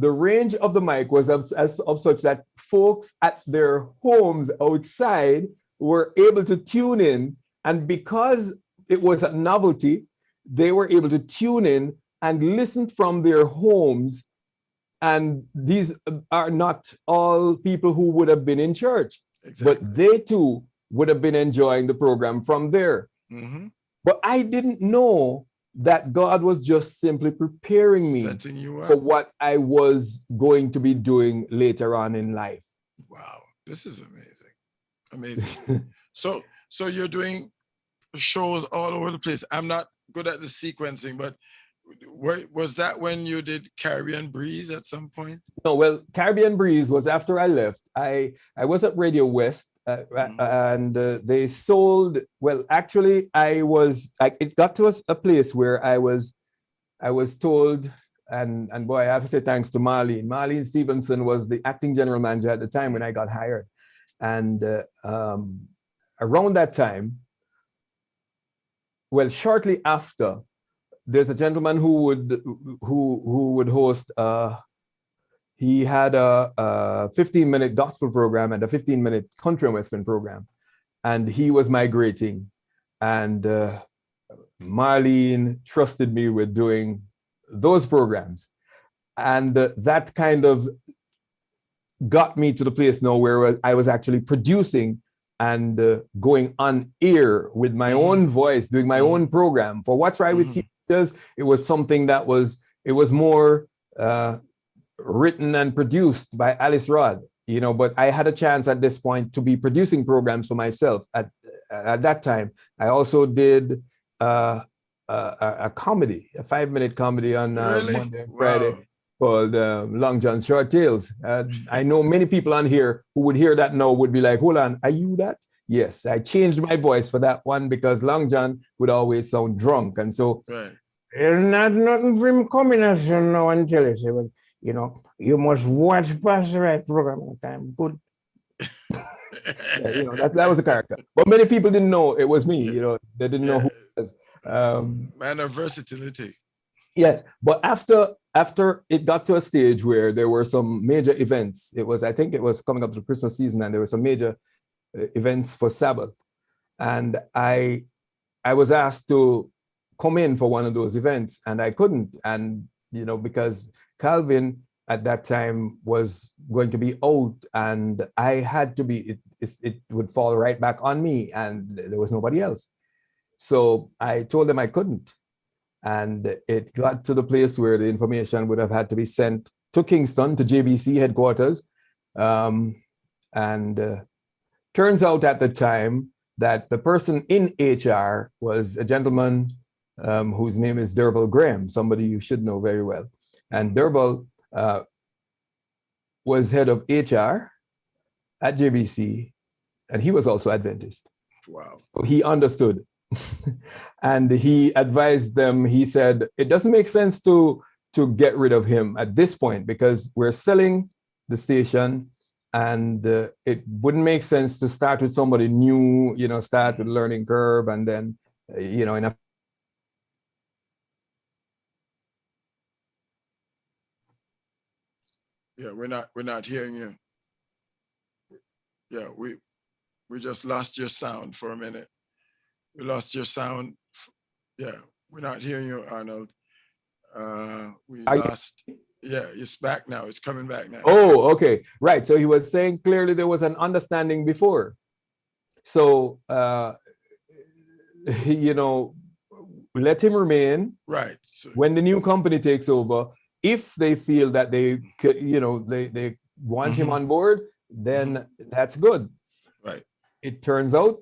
range of the mic was of such that folks at their homes outside were able to tune in. And because it was a novelty, they were able to tune in and listen from their homes. And these are not all people who would have been in church, but they too would have been enjoying the program from there. Mm-hmm. But I didn't know that God was just simply preparing me for what I was going to be doing later on in life. Wow. This is amazing. Amazing. So you're doing shows all over the place. I'm not good at the sequencing, but was that when you did Caribbean Breeze at some point? No, well, Caribbean Breeze was after I left. I was at Radio West, and they sold. Well, actually, it got to a place where I was told, and boy, I have to say thanks to Marlene. Marlene Stevenson was the acting general manager at the time when I got hired, and around that time, well, shortly after, there's a gentleman who would host. He had a 15-minute gospel program and a 15-minute country and western program, and he was migrating, and Marlene trusted me with doing those programs, and that kind of got me to the place now where I was actually producing and going on air with my own voice, doing my own program for What's Right with Teachers. It was something that was more written and produced by Alice Rod, you know, but I had a chance at this point to be producing programs for myself. At that time, I also did a comedy, a 5-minute comedy on Monday and Friday called Long John Short Tales. I know many people on here who would hear that now would be like, hold on, are you that? Yes, I changed my voice for that one because Long John would always sound drunk. And so, there's nothing for him coming as you know and tell you, but, you know, you must watch past the right program all the time. Good. Yeah, you know, that was the character. But many people didn't know it was me, you know, they didn't know who it was. Man of versatility. Yes, but after it got to a stage where there were some major events, I think it was coming up to the Christmas season, and there were some major events for Sabbath, and I was asked to come in for one of those events, and I couldn't, and you know, because Calvin at that time was going to be out, and I had to be. It would fall right back on me, and there was nobody else. So I told them I couldn't. And it got to the place where the information would have had to be sent to Kingston, to JBC headquarters. And turns out at the time that the person in HR was a gentleman whose name is Derval Graham, somebody you should know very well. And Derval was head of HR at JBC, and he was also Adventist. Wow. So he understood. And he advised them, he said, it doesn't make sense to get rid of him at this point because we're selling the station, and it wouldn't make sense to start with somebody new, you know, start with learning curve, and then, you know, Yeah, we're not hearing you. Yeah, we just lost your sound for a minute. We lost your sound. Yeah, we're not hearing you, Arnold. Yeah, it's back now. It's coming back now. Oh, okay. Right. So he was saying clearly there was an understanding before. So, you know, let him remain. Right. So, when the new company takes over, if they feel that they, you know, they want him on board, then that's good. Right. It turns out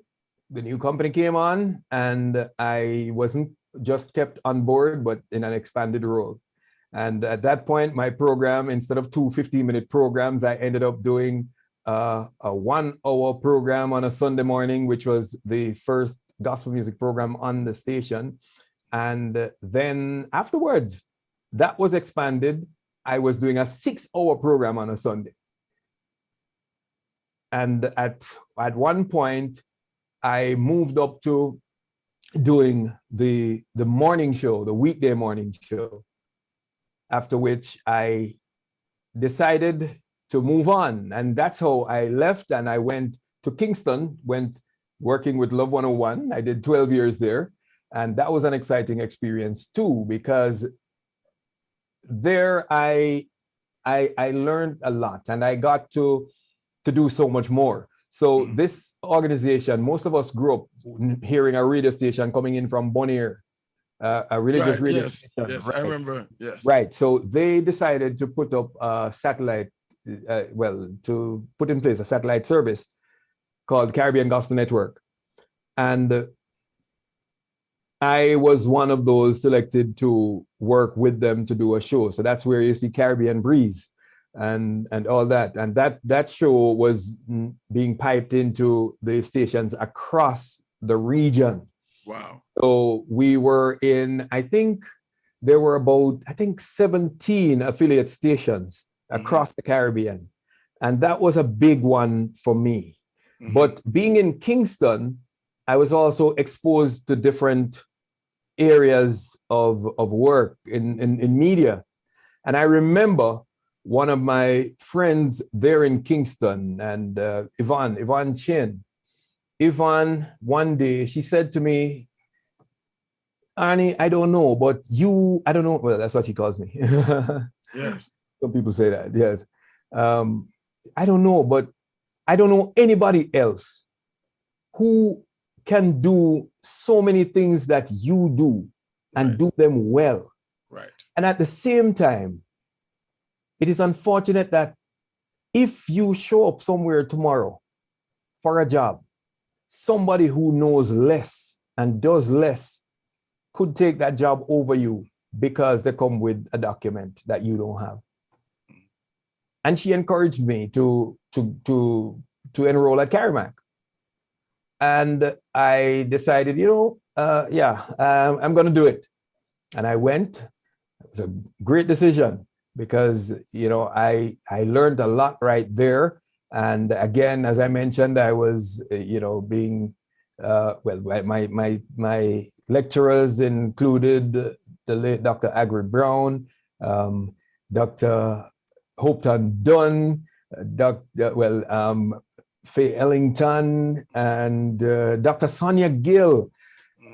the new company came on, and I wasn't just kept on board, but in an expanded role. And at that point, my program, instead of 2 15-minute programs, I ended up doing a 1-hour program on a Sunday morning, which was the first gospel music program on the station. And then afterwards, that was expanded. I was doing a 6-hour program on a Sunday. And at one point, I moved up to doing the morning show, the weekday morning show, after which I decided to move on. And that's how I left, and I went to Kingston, went working with Love 101. I did 12 years there. And that was an exciting experience too, because there I learned a lot, and I got to do so much more. So this organization, most of us grew up hearing a radio station coming in from Bonaire, a religious radio station. Yes, right? I remember, yes. Right, so they decided to put up a satellite to put in place a satellite service called Caribbean Gospel Network. And I was one of those selected to work with them to do a show. So that's where you see Caribbean Breeze and all that. And that show was being piped into the stations across the region. Wow. So we were in, I think there were about, 17 affiliate stations across the Caribbean. And that was a big one for me. But being in Kingston, I was also exposed to different areas of work in media. And I remember one of my friends there in Kingston, and Yvonne Chin. Yvonne, one day, she said to me, "Arnie, I don't know, but you," I don't know, well, that's what she calls me. Yes. Some people say that, yes. I don't know, but I don't know anybody else who can do so many things that you do and do them well. Right. And at the same time, it is unfortunate that if you show up somewhere tomorrow for a job, somebody who knows less and does less could take that job over you because they come with a document that you don't have. And she encouraged me to enroll at Carimac. And I decided, I'm going to do it. And I went. It was a great decision because, I learned a lot right there. And again, as I mentioned, I was, being, my lecturers included the late Dr. Agri Brown, Dr. Hopeton Dunn, Faye Ellington, and Dr. Sonia Gill,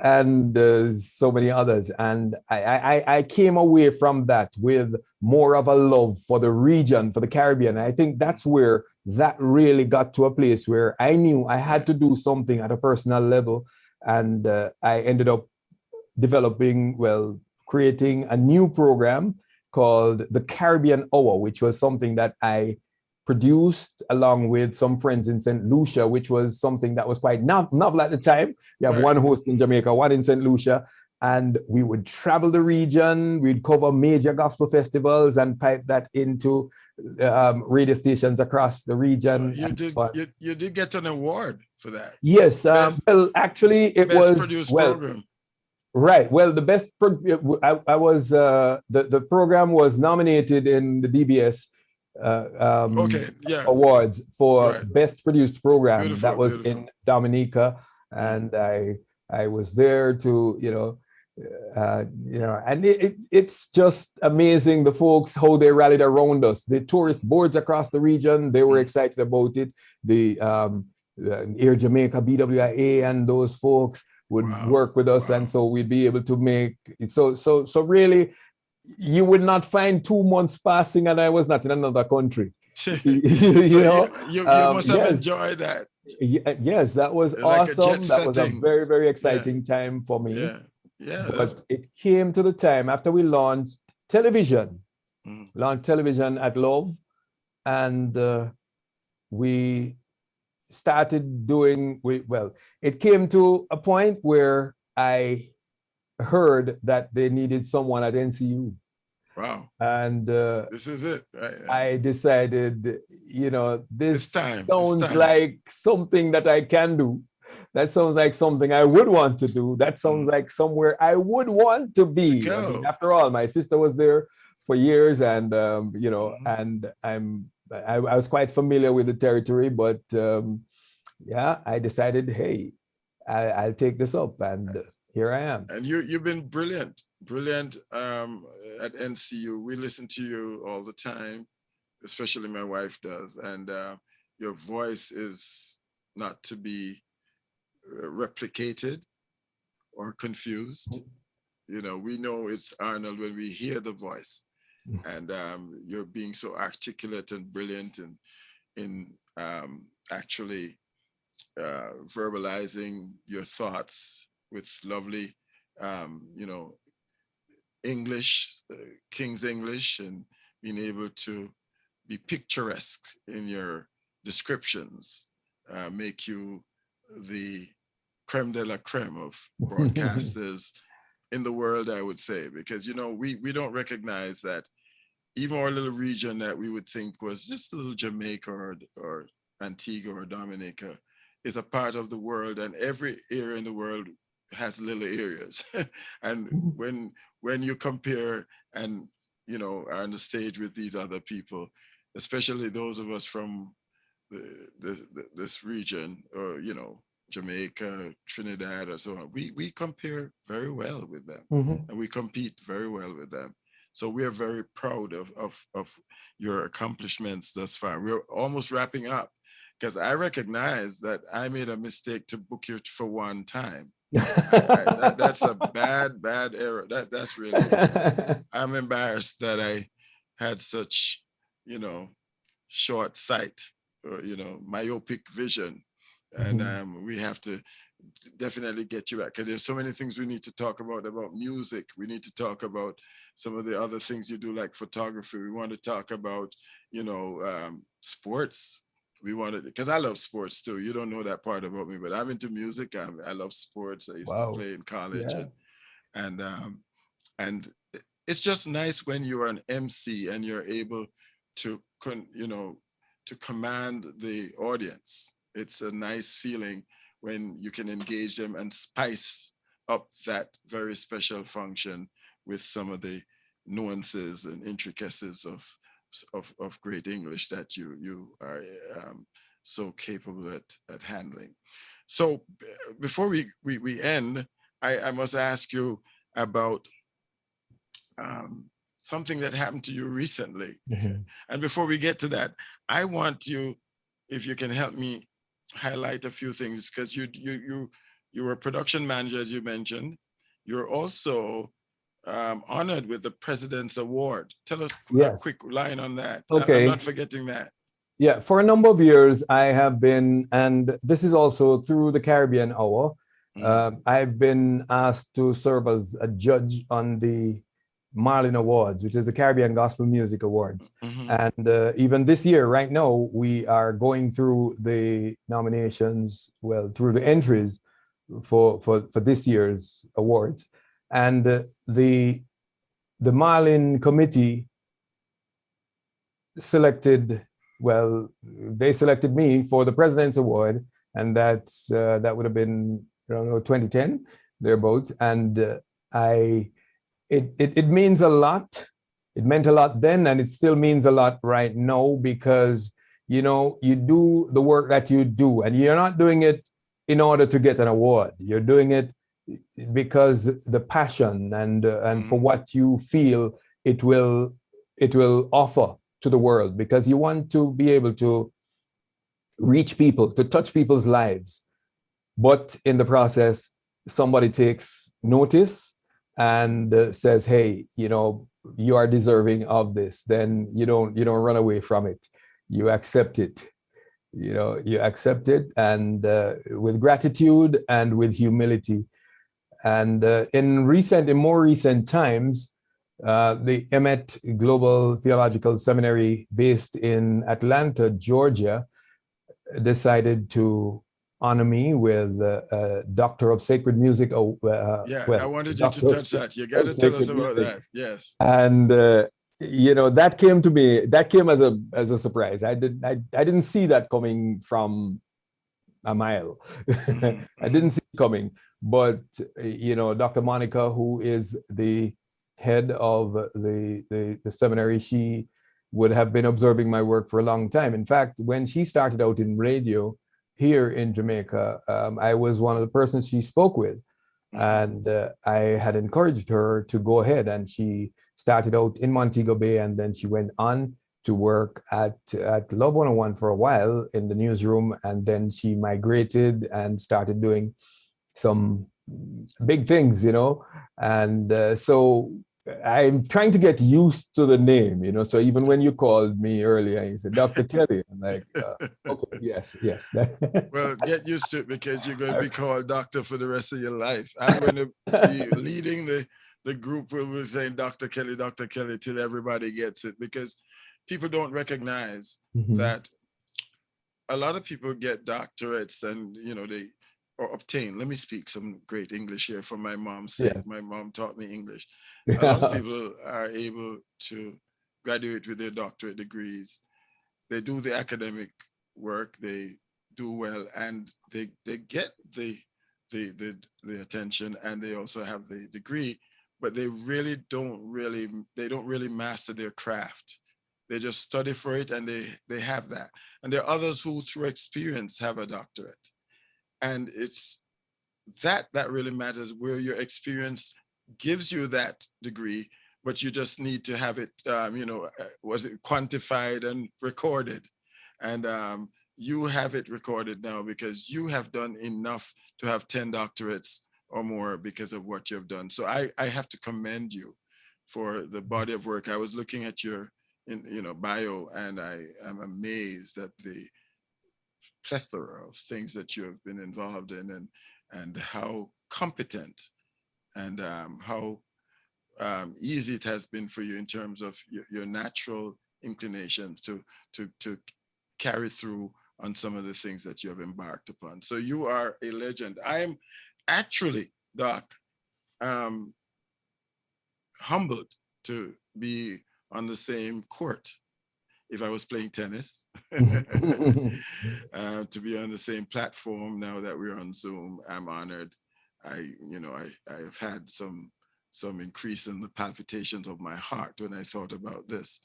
and so many others. And I came away from that with more of a love for the region, for the Caribbean. I think that's where that really got to a place where I knew I had to do something at a personal level. And I ended up creating a new program called the Caribbean Hour, which was something that I produced along with some friends in St. Lucia, which was something that was quite novel at the time. You have one host in Jamaica, one in St. Lucia, and we would travel the region, we'd cover major gospel festivals and pipe that into radio stations across the region. So you did get an award for that. Yes, actually it best was produced program. Right. Well, the best, I was, the program was nominated in the DBS awards for best produced program. Beautiful, that was in Dominica. And I was there to, and it's just amazing, the folks, how they rallied around us. The tourist boards across the region, they were excited about it. The Air Jamaica, BWIA, and those folks would work with us, and so we'd be able to make so really you would not find 2 months passing and I was not in another country. You must have enjoyed that. Yes, that was awesome. That was a very, very exciting time for me. But it came to the time after we launched television, at Love, and we started doing, it came to a point where I heard that they needed someone at NCU. Wow. And this is it, right? I decided, this sounds like something that I can do. That sounds like something I would want to do. That sounds like somewhere I would want to be. I mean, after all, my sister was there for years, and and I was quite familiar with the territory, but I decided, hey, I'll take this up, and here I am. And you've been brilliant at NCU. We listen to you all the time, especially my wife does, and your voice is not to be replicated or confused. We know it's Arnold when we hear the voice, and you're being so articulate and brilliant in actually verbalizing your thoughts with lovely English, King's English, and being able to be picturesque in your descriptions, make you the creme de la creme of broadcasters in the world, I would say, because, you know, we don't recognize that even our little region that we would think was just a little Jamaica or Antigua or Dominica is a part of the world, and every area in the world has little areas. And when you compare and, you know, are on the stage with these other people, especially those of us from this region, or, you know, Jamaica, Trinidad, or so on, we compare very well with them, and we compete very well with them. So we are very proud of your accomplishments thus far. We're almost wrapping up, because I recognize that I made a mistake to book you for one time. That's a bad error. That's really, I'm embarrassed that I had such, you know, short sight, or, you know, myopic vision. And we have to definitely get you back, because there's so many things we need to talk about music. We need to talk about some of the other things you do, like photography. We want to talk about, you know, sports. We wanted, because I love sports too. You don't know that part about me, but I'm into music. I love sports. I used to play in college, and it's just nice when you're an MC and you're able to, you know, to command the audience. It's a nice feeling when you can engage them and spice up that very special function with some of the nuances and intricacies of great English that you are so capable at handling. So before we end, I must ask you about something that happened to you recently. And before we get to that, I want you, if you can help me highlight a few things, because you were a production manager, as you mentioned. You're also honored with the President's Award. Tell us a quick line on that. Okay. I'm not forgetting that. Yeah, for a number of years, I have been, and this is also through the Caribbean Hour, I've been asked to serve as a judge on the Marlin Awards, which is the Caribbean Gospel Music Awards. And even this year, right now, we are going through the nominations, well, through the entries for this year's awards. And the Marlin committee selected, well, they selected me for the President's Award, and that's that would have been, I don't know, 2010, thereabouts. And it means a lot. It meant a lot then, and it still means a lot right now, because, you know, you do the work that you do, and you're not doing it in order to get an award. You're doing it because the passion and for what you feel it will offer to the world, because you want to be able to reach people, to touch people's lives. But in the process, somebody takes notice and says, hey, you know, you are deserving of this. Then you don't run away from it. You accept it. You know, you accept it, and with gratitude and with humility. And in more recent times, the Emmett Global Theological Seminary, based in Atlanta, Georgia, decided to honor me with a Doctor of Sacred Music. I wanted you to touch that. You got to tell us about that. Yes. And you know, that came to me. That came as a surprise. I didn't see that coming from a mile. I didn't see it coming. But you know, Dr. Monica, who is the head of the seminary, she would have been observing my work for a long time. In fact, when she started out in radio here in Jamaica, I was one of the persons she spoke with, and I had encouraged her to go ahead, and she started out in Montego Bay, and then she went on to work at Love 101 for a while in the newsroom, and then she migrated and started doing some big things, you know. And so I'm trying to get used to the name, you know. So even when you called me earlier, you said Dr. Kelly, I'm like, okay, yes. Well, get used to it, because you're going to be called doctor for the rest of your life. I'm going to be leading the group where we're saying Dr. Kelly till everybody gets it, because people don't recognize that a lot of people get doctorates and, you know, they or obtain. Let me speak some great English here for my mom's sake. Yes. My mom taught me English. A lot of people are able to graduate with their doctorate degrees. They do the academic work, they do well, and they get the attention, and they also have the degree, but they don't really master their craft. They just study for it and they have that. And there are others who through experience have a doctorate. And it's that really matters, where your experience gives you that degree, but you just need to have it, was it quantified and recorded? And you have it recorded now because you have done enough to have 10 doctorates or more because of what you've done. So I have to commend you for the body of work. I was looking at your bio, and I am amazed at the plethora of things that you have been involved in, and how competent and how easy it has been for you in terms of your natural inclination to carry through on some of the things that you have embarked upon. So you are a legend. I am actually, Doc, humbled to be on the same court. If I was playing tennis, to be on the same platform now that we're on Zoom, I'm honored. I've had some increase in the palpitations of my heart when I thought about this,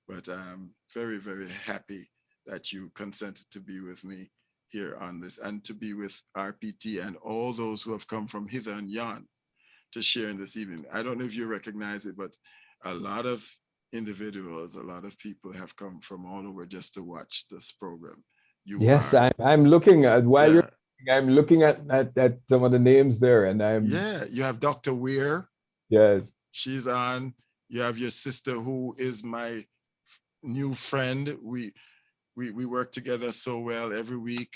but I'm very, very happy that you consented to be with me here on this, and to be with RPT and all those who have come from hither and yon to share in this evening. I don't know if you recognize it, but a lot of individuals, a lot of people have come from all over just to watch this program. Yes, I'm looking at I'm looking at some of the names there, and you have Dr. Weir. Yes, she's on. You have your sister, who is my new friend. We work together so well every week.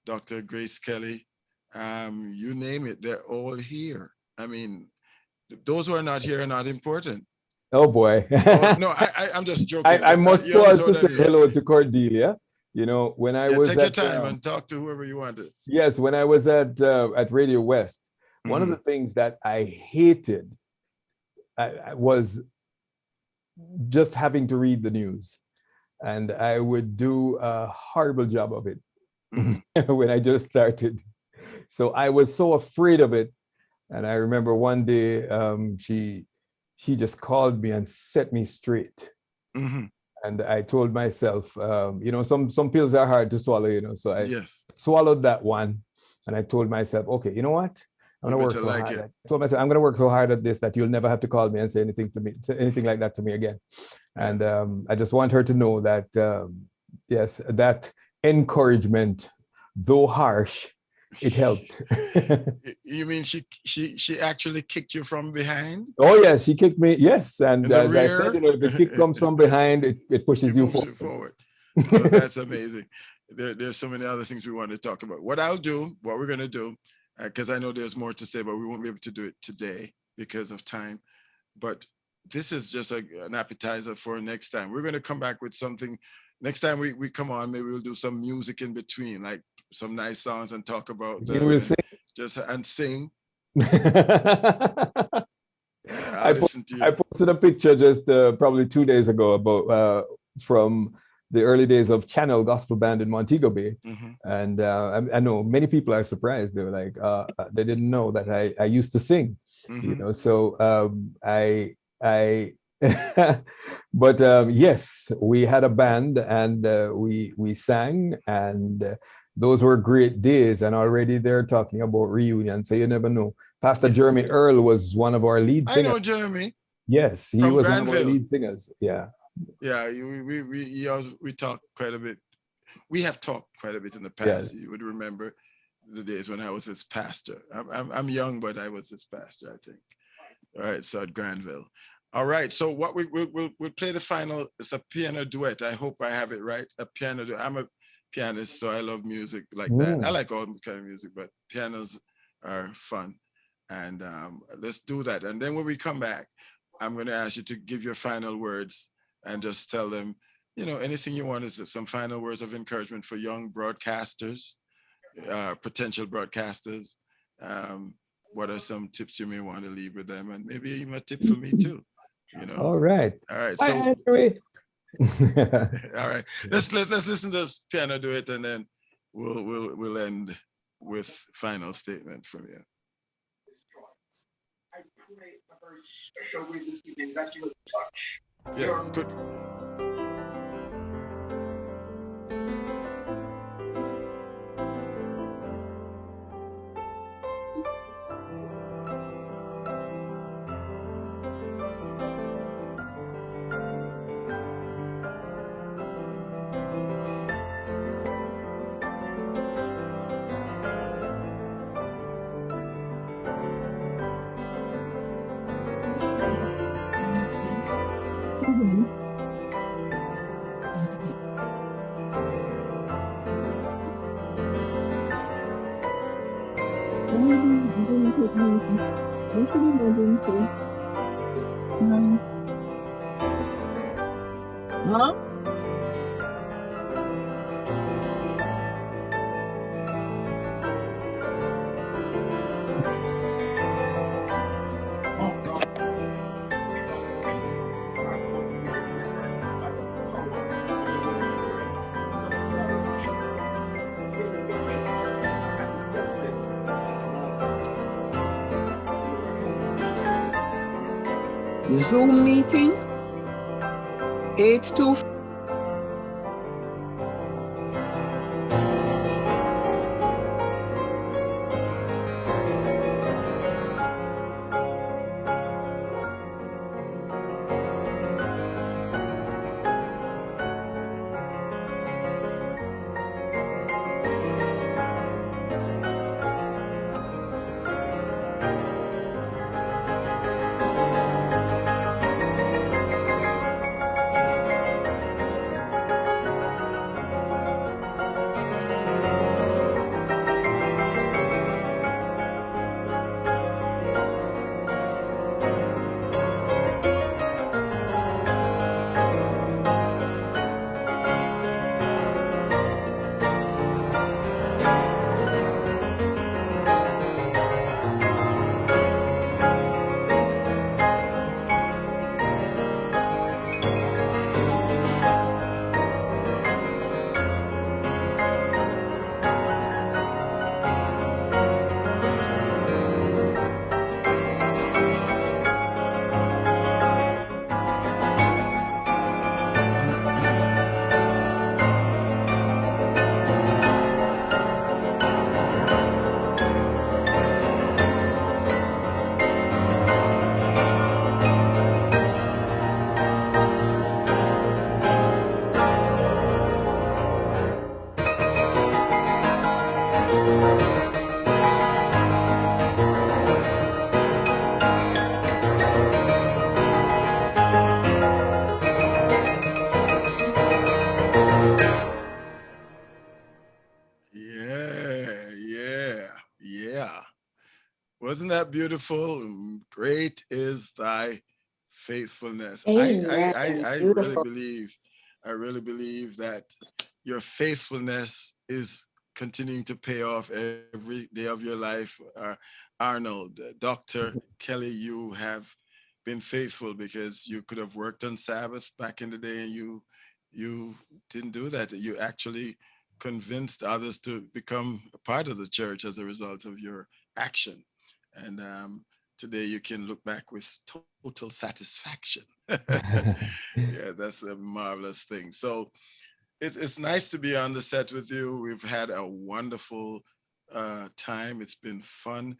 Dr. Grace Kelly, you name it, they're all here. I mean, those who are not here are not important. Oh boy. No, I'm just joking. I must pause to say hello to Cordelia. You know, when I was take your time and talk to whoever you wanted. Yes, when I was at Radio West, one of the things that I hated was just having to read the news, and I would do a horrible job of it when I just started. So I was so afraid of it, and I remember one day she just called me and set me straight. And I told myself, some pills are hard to swallow, so I swallowed that one, and I told myself, okay, you know what? I'm gonna work so hard. I told myself, I'm gonna work so hard at this that you'll never have to call me and say anything like that to me again. And I just want her to know that, yes, that encouragement, though harsh, it helped. You mean she actually kicked you from behind? Oh yes, she kicked me. Yes, and as I said, if the kick comes from behind, it pushes you forward. So that's amazing. There's so many other things we want to talk about. What we're gonna do, because I know there's more to say, but we won't be able to do it today because of time. But this is just an appetizer for next time. We're gonna come back with something. Next time we come on, maybe we'll do some music in between, like some nice songs, and talk about sing. I posted a picture just probably 2 days ago about from the early days of Channel Gospel Band in Montego Bay, and I know many people are surprised. They were like, they didn't know that I used to sing, So but yes, we had a band, and we sang, and those were great days, and already they're talking about reunion. So you never know. Pastor Jeremy Earl was one of our lead singers. I know Jeremy. Yes, he was one of our lead singers. Yeah. Yeah, we talked quite a bit. We have talked quite a bit in the past. You would remember the days when I was his pastor. I'm young, but I was his pastor, I think. All right, so at Granville. All right, so what we'll play the final. It's a piano duet. I hope I have it right. A piano duet. I'm a pianist, so I love music like that. I like all kind of music, but pianos are fun. And let's do that. And then when we come back, I'm going to ask you to give your final words and just tell them anything you want, is some final words of encouragement for young broadcasters, potential broadcasters. What are some tips you may want to leave with them, and maybe even a tip for me too? All right. All right. Bye, So, Andrew. all right. Let's listen to this piano duet, and then we'll end with final statement from you. I pray a very special way this evening that you will touch. Yeah, good. Huh? Zoom meeting 82. Wasn't that beautiful? Great is thy faithfulness. I really believe that your faithfulness is continuing to pay off every day of your life. Arnold, Dr. Kelly, you have been faithful, because you could have worked on Sabbath back in the day, and you didn't do that. You actually convinced others to become a part of the church as a result of your action. And today you can look back with total satisfaction. Yeah, that's a marvelous thing. So it's nice to be on the set with you. We've had a wonderful time. It's been fun.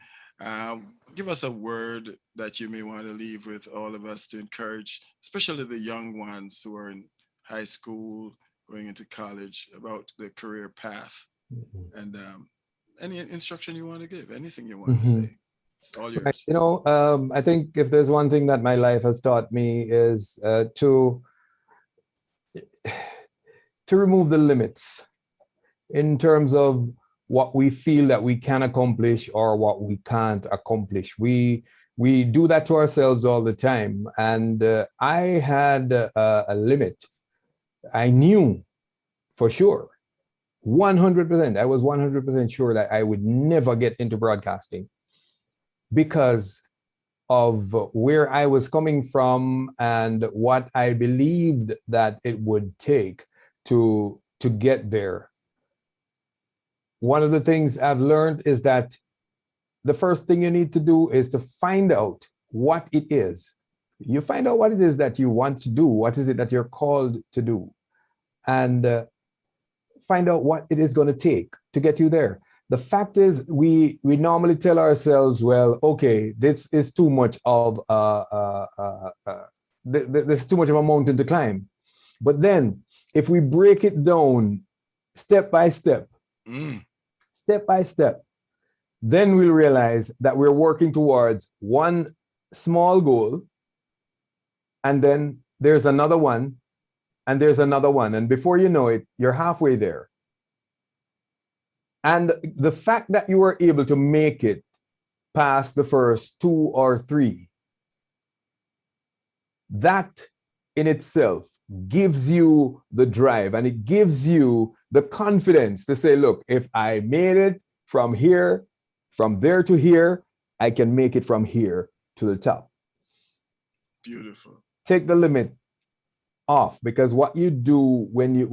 Give us a word that you may want to leave with all of us to encourage, especially the young ones who are in high school, going into college, about the career path. And any instruction you want to give, anything you want to say. It's all yours. Right. I think if there's one thing that my life has taught me is to remove the limits in terms of what we feel that we can accomplish or what we can't accomplish. We do that to ourselves all the time. And I had a limit I knew for sure, 100%, I was 100% sure that I would never get into broadcasting because of where I was coming from and what I believed that it would take to get there. One of the things I've learned is that the first thing you need to do is to find out what it is. You find out what it is that you want to do. What is it that you're called to do? And find out what it is going to take to get you there. The fact is, we normally tell ourselves, well, okay, this is too much of there's too much of a mountain to climb. But then, if we break it down step by step, then we'll realize that we're working towards one small goal, and then there's another one, and there's another one, and before you know it, you're halfway there. And the fact that you were able to make it past the first 2 or 3, that in itself gives you the drive, and it gives you the confidence to say, look, if I made it from here, from there to here, I can make it from here to the top. Beautiful. Take the limit off, because what you do when you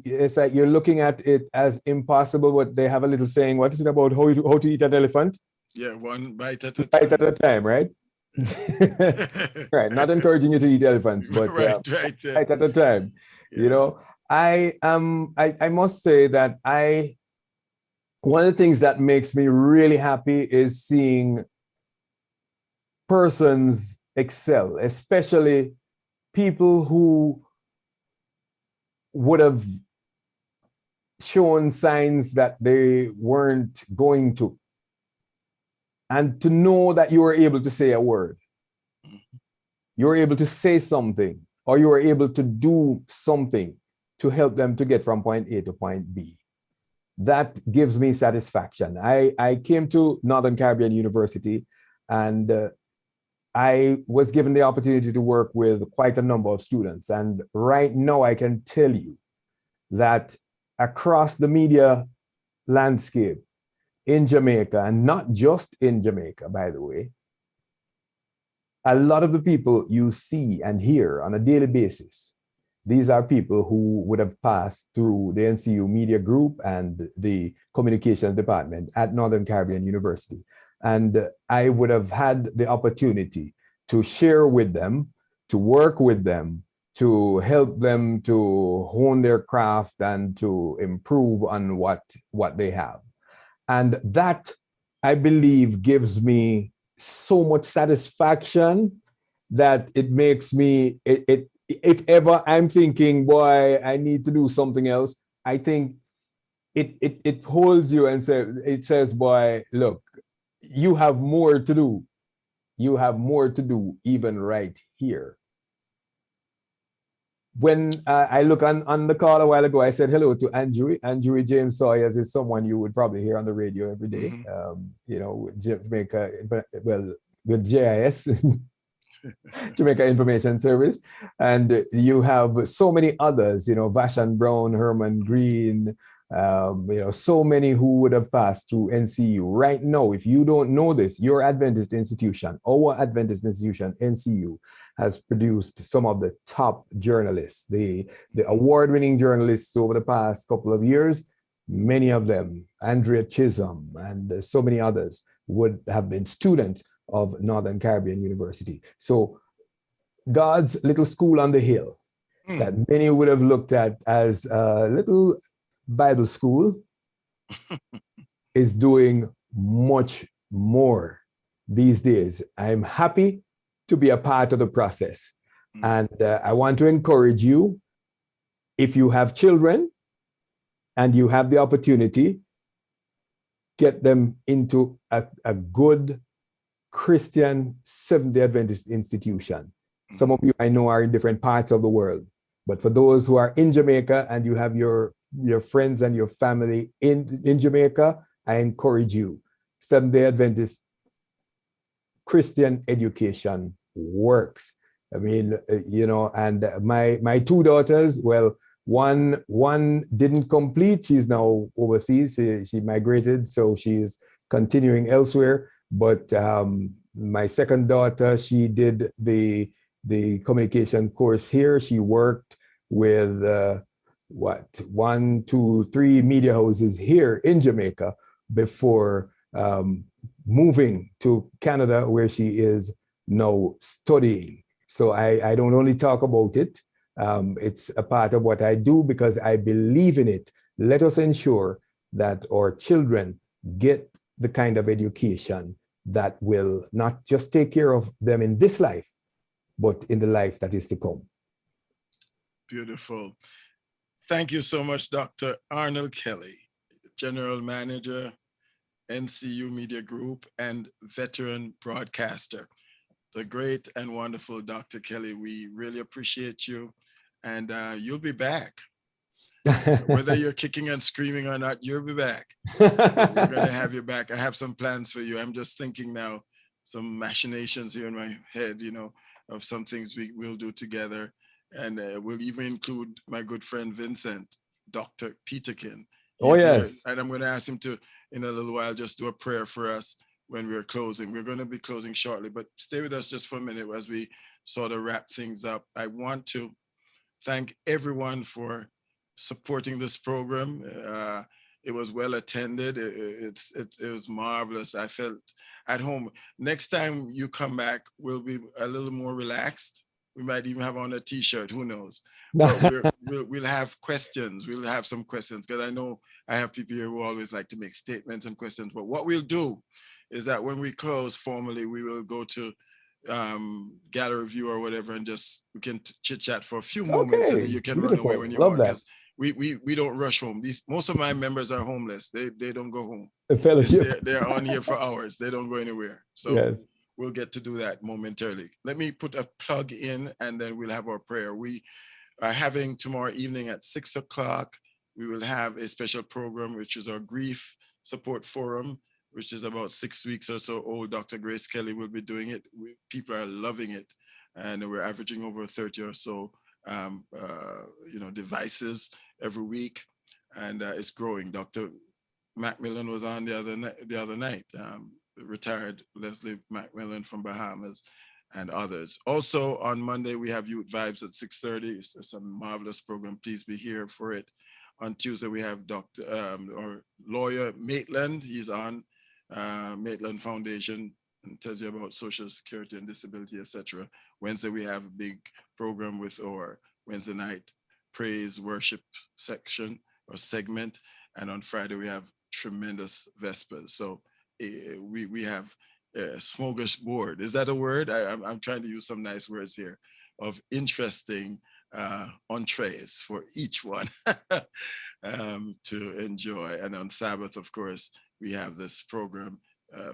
it's like you're looking at it as impossible. But they have a little saying, what is it about how to eat an elephant? Yeah, one bite at a time. Bite at a time, right? Right. Not encouraging you to eat elephants, but right, bite at a time. Yeah. You know, I must say that one of the things that makes me really happy is seeing persons excel, especially people who would have shown signs that they weren't going to. And to know that you were able to say a word, you were able to say something, or you were able to do something to help them to get from point A to point B. That gives me satisfaction. I came to Northern Caribbean University, and I was given the opportunity to work with quite a number of students. And right now I can tell you that across the media landscape in Jamaica, and not just in Jamaica, by the way, a lot of the people you see and hear on a daily basis, these are people who would have passed through the NCU Media Group and the Communications Department at Northern Caribbean University. And I would have had the opportunity to share with them, to work with them, to help them to hone their craft and to improve on what they have. And that, I believe, gives me so much satisfaction that it makes me, if ever I'm thinking, boy, I need to do something else, I think it holds you and says, boy, look, you have more to do. You have more to do even right here. When I look on the call a while ago, I said hello to Andrew. Andrew James Sawyers is someone you would probably hear on the radio every day. Mm-hmm. You know, Jamaica, well, with JIS, Jamaica Information Service. And you have so many others, you know, Vashan Brown, Herman Green, you know, so many who would have passed through NCU. Right now, if you don't know this, your Adventist institution, our Adventist institution, NCU, has produced some of the top journalists, the award-winning journalists over the past couple of years. Many of them, Andrea Chisholm and so many others, would have been students of Northern Caribbean University. So God's little school on the hill that many would have looked at as a little Bible school is doing much more these days. I'm happy to be a part of the process. And I want to encourage you, if you have children and you have the opportunity, get them into a good Christian Seventh-day Adventist institution. Some of you I know are in different parts of the world, but for those who are in Jamaica and you have your friends and your family in Jamaica, I encourage you. Seventh-day Adventist Christian education works. I mean, you know, and my two daughters, well, One didn't complete. She's now overseas. She migrated, so she's continuing elsewhere. But my second daughter, she did the communication course here. She worked with 1, 2, 3 media houses here in Jamaica before moving to Canada, where she is now studying. So I don't only talk about it. It's a part of what I do because I believe in it. Let us ensure that our children get the kind of education that will not just take care of them in this life, but in the life that is to come. Beautiful. Thank you so much, Dr. Arnold Kelly, General Manager, NCU Media Group and veteran broadcaster. The great and wonderful Dr. Kelly, we really appreciate you, and you'll be back. Whether you're kicking and screaming or not, you'll be back. We're going to have you back. I have some plans for you. I'm just thinking now, some machinations here in my head, you know, of some things we will do together. And we'll even include my good friend Vincent, Dr. Peterkin. Oh, yes. And I'm going to ask him to, in a little while, just do a prayer for us when we're closing. We're going to be closing shortly, but stay with us just for a minute as we sort of wrap things up. I want to thank everyone for supporting this program. It was well attended. It was marvelous. I felt at home. Next time you come back, we'll be a little more relaxed. We might even have on a t-shirt, who knows? But we'll have questions. We'll have some questions, because I know I have people here who always like to make statements and questions. But what we'll do is that when we close formally, we will go to gallery view or whatever, and just we can chit chat for a few moments, and then you can run away when you want. Because we don't rush home. Most of my members are homeless. They don't go home. They're on here for hours. They don't go anywhere. So yes, we'll get to do that momentarily. Let me put a plug in, and then we'll have our prayer. We are having tomorrow evening at 6 o'clock. We will have a special program, which is our grief support forum, which is about 6 weeks or so old. Dr. Grace Kelly will be doing it. People are loving it, and we're averaging over 30 or so devices every week, and it's growing. Dr. Macmillan was on the other night, retired Leslie Macmillan from Bahamas, and others. Also on Monday, we have Youth Vibes at 6:30. It's a marvelous program. Please be here for it. On Tuesday, we have or lawyer Maitland. He's on Maitland Foundation, and tells you about Social Security and disability, etc. Wednesday, we have a big program with our Wednesday night praise worship section or segment. And on Friday, we have tremendous Vespers. So we have a smorgasbord. Is that a word? I'm trying to use some nice words here of interesting entrees for each one to enjoy. And on Sabbath, of course, we have this program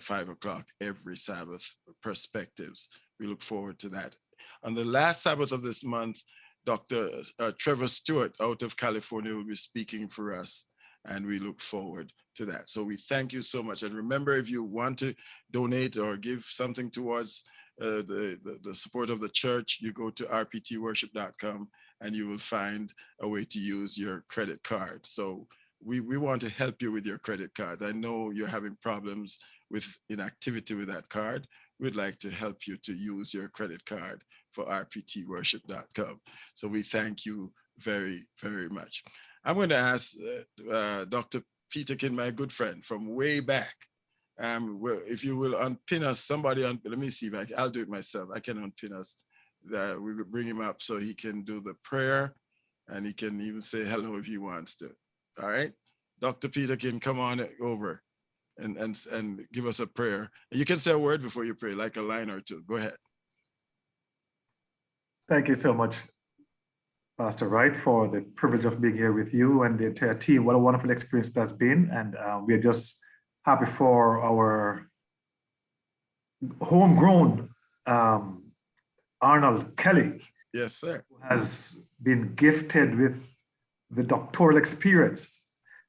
5 o'clock every Sabbath, Perspectives. We look forward to that. On the last Sabbath of this month, Dr. Trevor Stewart out of California will be speaking for us, and we look forward to that. So we thank you so much. And remember, if you want to donate or give something towards the support of the church, you go to rptworship.com and you will find a way to use your credit card. So we want to help you with your credit cards. I know you're having problems with inactivity with that card. We'd like to help you to use your credit card for rptworship.com. So we thank you very, very much. I'm going to ask Dr. Peterkin, my good friend from way back, if you will unpin us, let me see if I'll do it myself. I can unpin us. We will bring him up so he can do the prayer, and he can even say hello if he wants to. All right, Dr. Peterkin, come on over and give us a prayer. You can say a word before you pray, like a line or two. Go ahead. Thank you so much, Pastor Wright, for the privilege of being here with you and the entire team. What a wonderful experience that's been. And we are just happy for our homegrown Arnold Kelly. Yes, sir. Who has been gifted with the doctoral experience.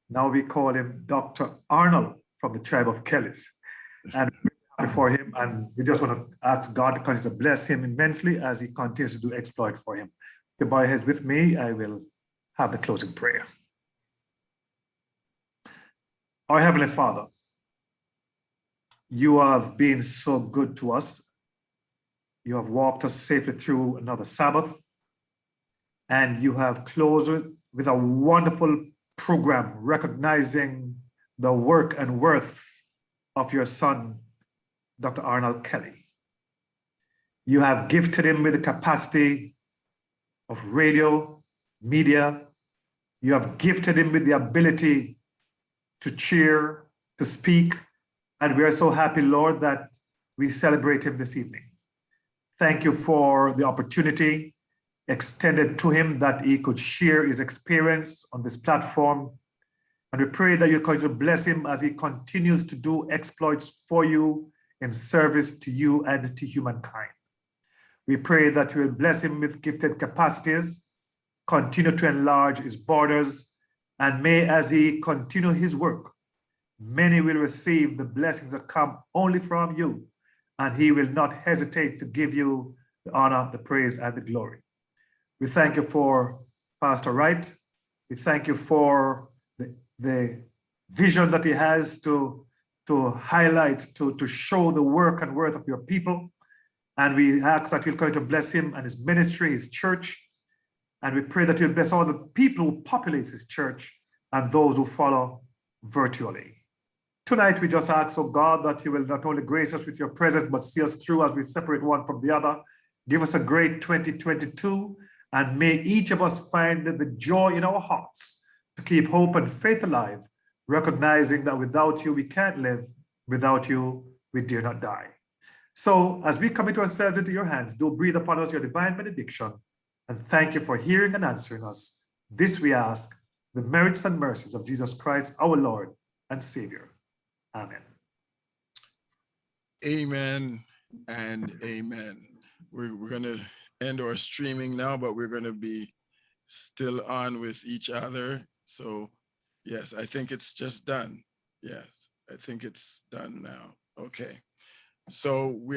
Now we call him Dr. Arnold from the tribe of Kellys. And we're happy for him. And we just want to ask God to continue to bless him immensely as he continues to do exploit for him. The boy is with me. I will have the closing prayer. Our Heavenly Father, you have been so good to us. You have walked us safely through another Sabbath, and you have closed it with a wonderful program recognizing the work and worth of your son, Dr. Arnold Kelly. You have gifted him with the capacity of radio, media. You have gifted him with the ability to cheer, to speak, and we are so happy, Lord, that we celebrate him this evening. Thank you for the opportunity extended to him that he could share his experience on this platform. And we pray that you continue to bless him as he continues to do exploits for you in service to you and to humankind. We pray that you will bless him with gifted capacities, continue to enlarge his borders, and may as he continue his work, many will receive the blessings that come only from you, and he will not hesitate to give you the honor, the praise, and the glory. We thank you for Pastor Wright. We thank you for the vision that he has to highlight, to show the work and worth of your people. And we ask that you'll continue to bless him and his ministry, his church. And we pray that you'll bless all the people who populate his church and those who follow virtually. Tonight, we just ask, oh God, that you will not only grace us with your presence, but see us through as we separate one from the other. Give us a great 2022, and may each of us find the joy in our hearts to keep hope and faith alive, recognizing that without you, we can't live. Without you, we dare not die. So as we commit ourselves into your hands, do breathe upon us your divine benediction, and thank you for hearing and answering us. This we ask, the merits and mercies of Jesus Christ, our Lord and Savior. Amen. Amen and amen. We're going to end our streaming now, but we're going to be still on with each other. So yes, I think it's just done. Yes, I think it's done now. Okay. So we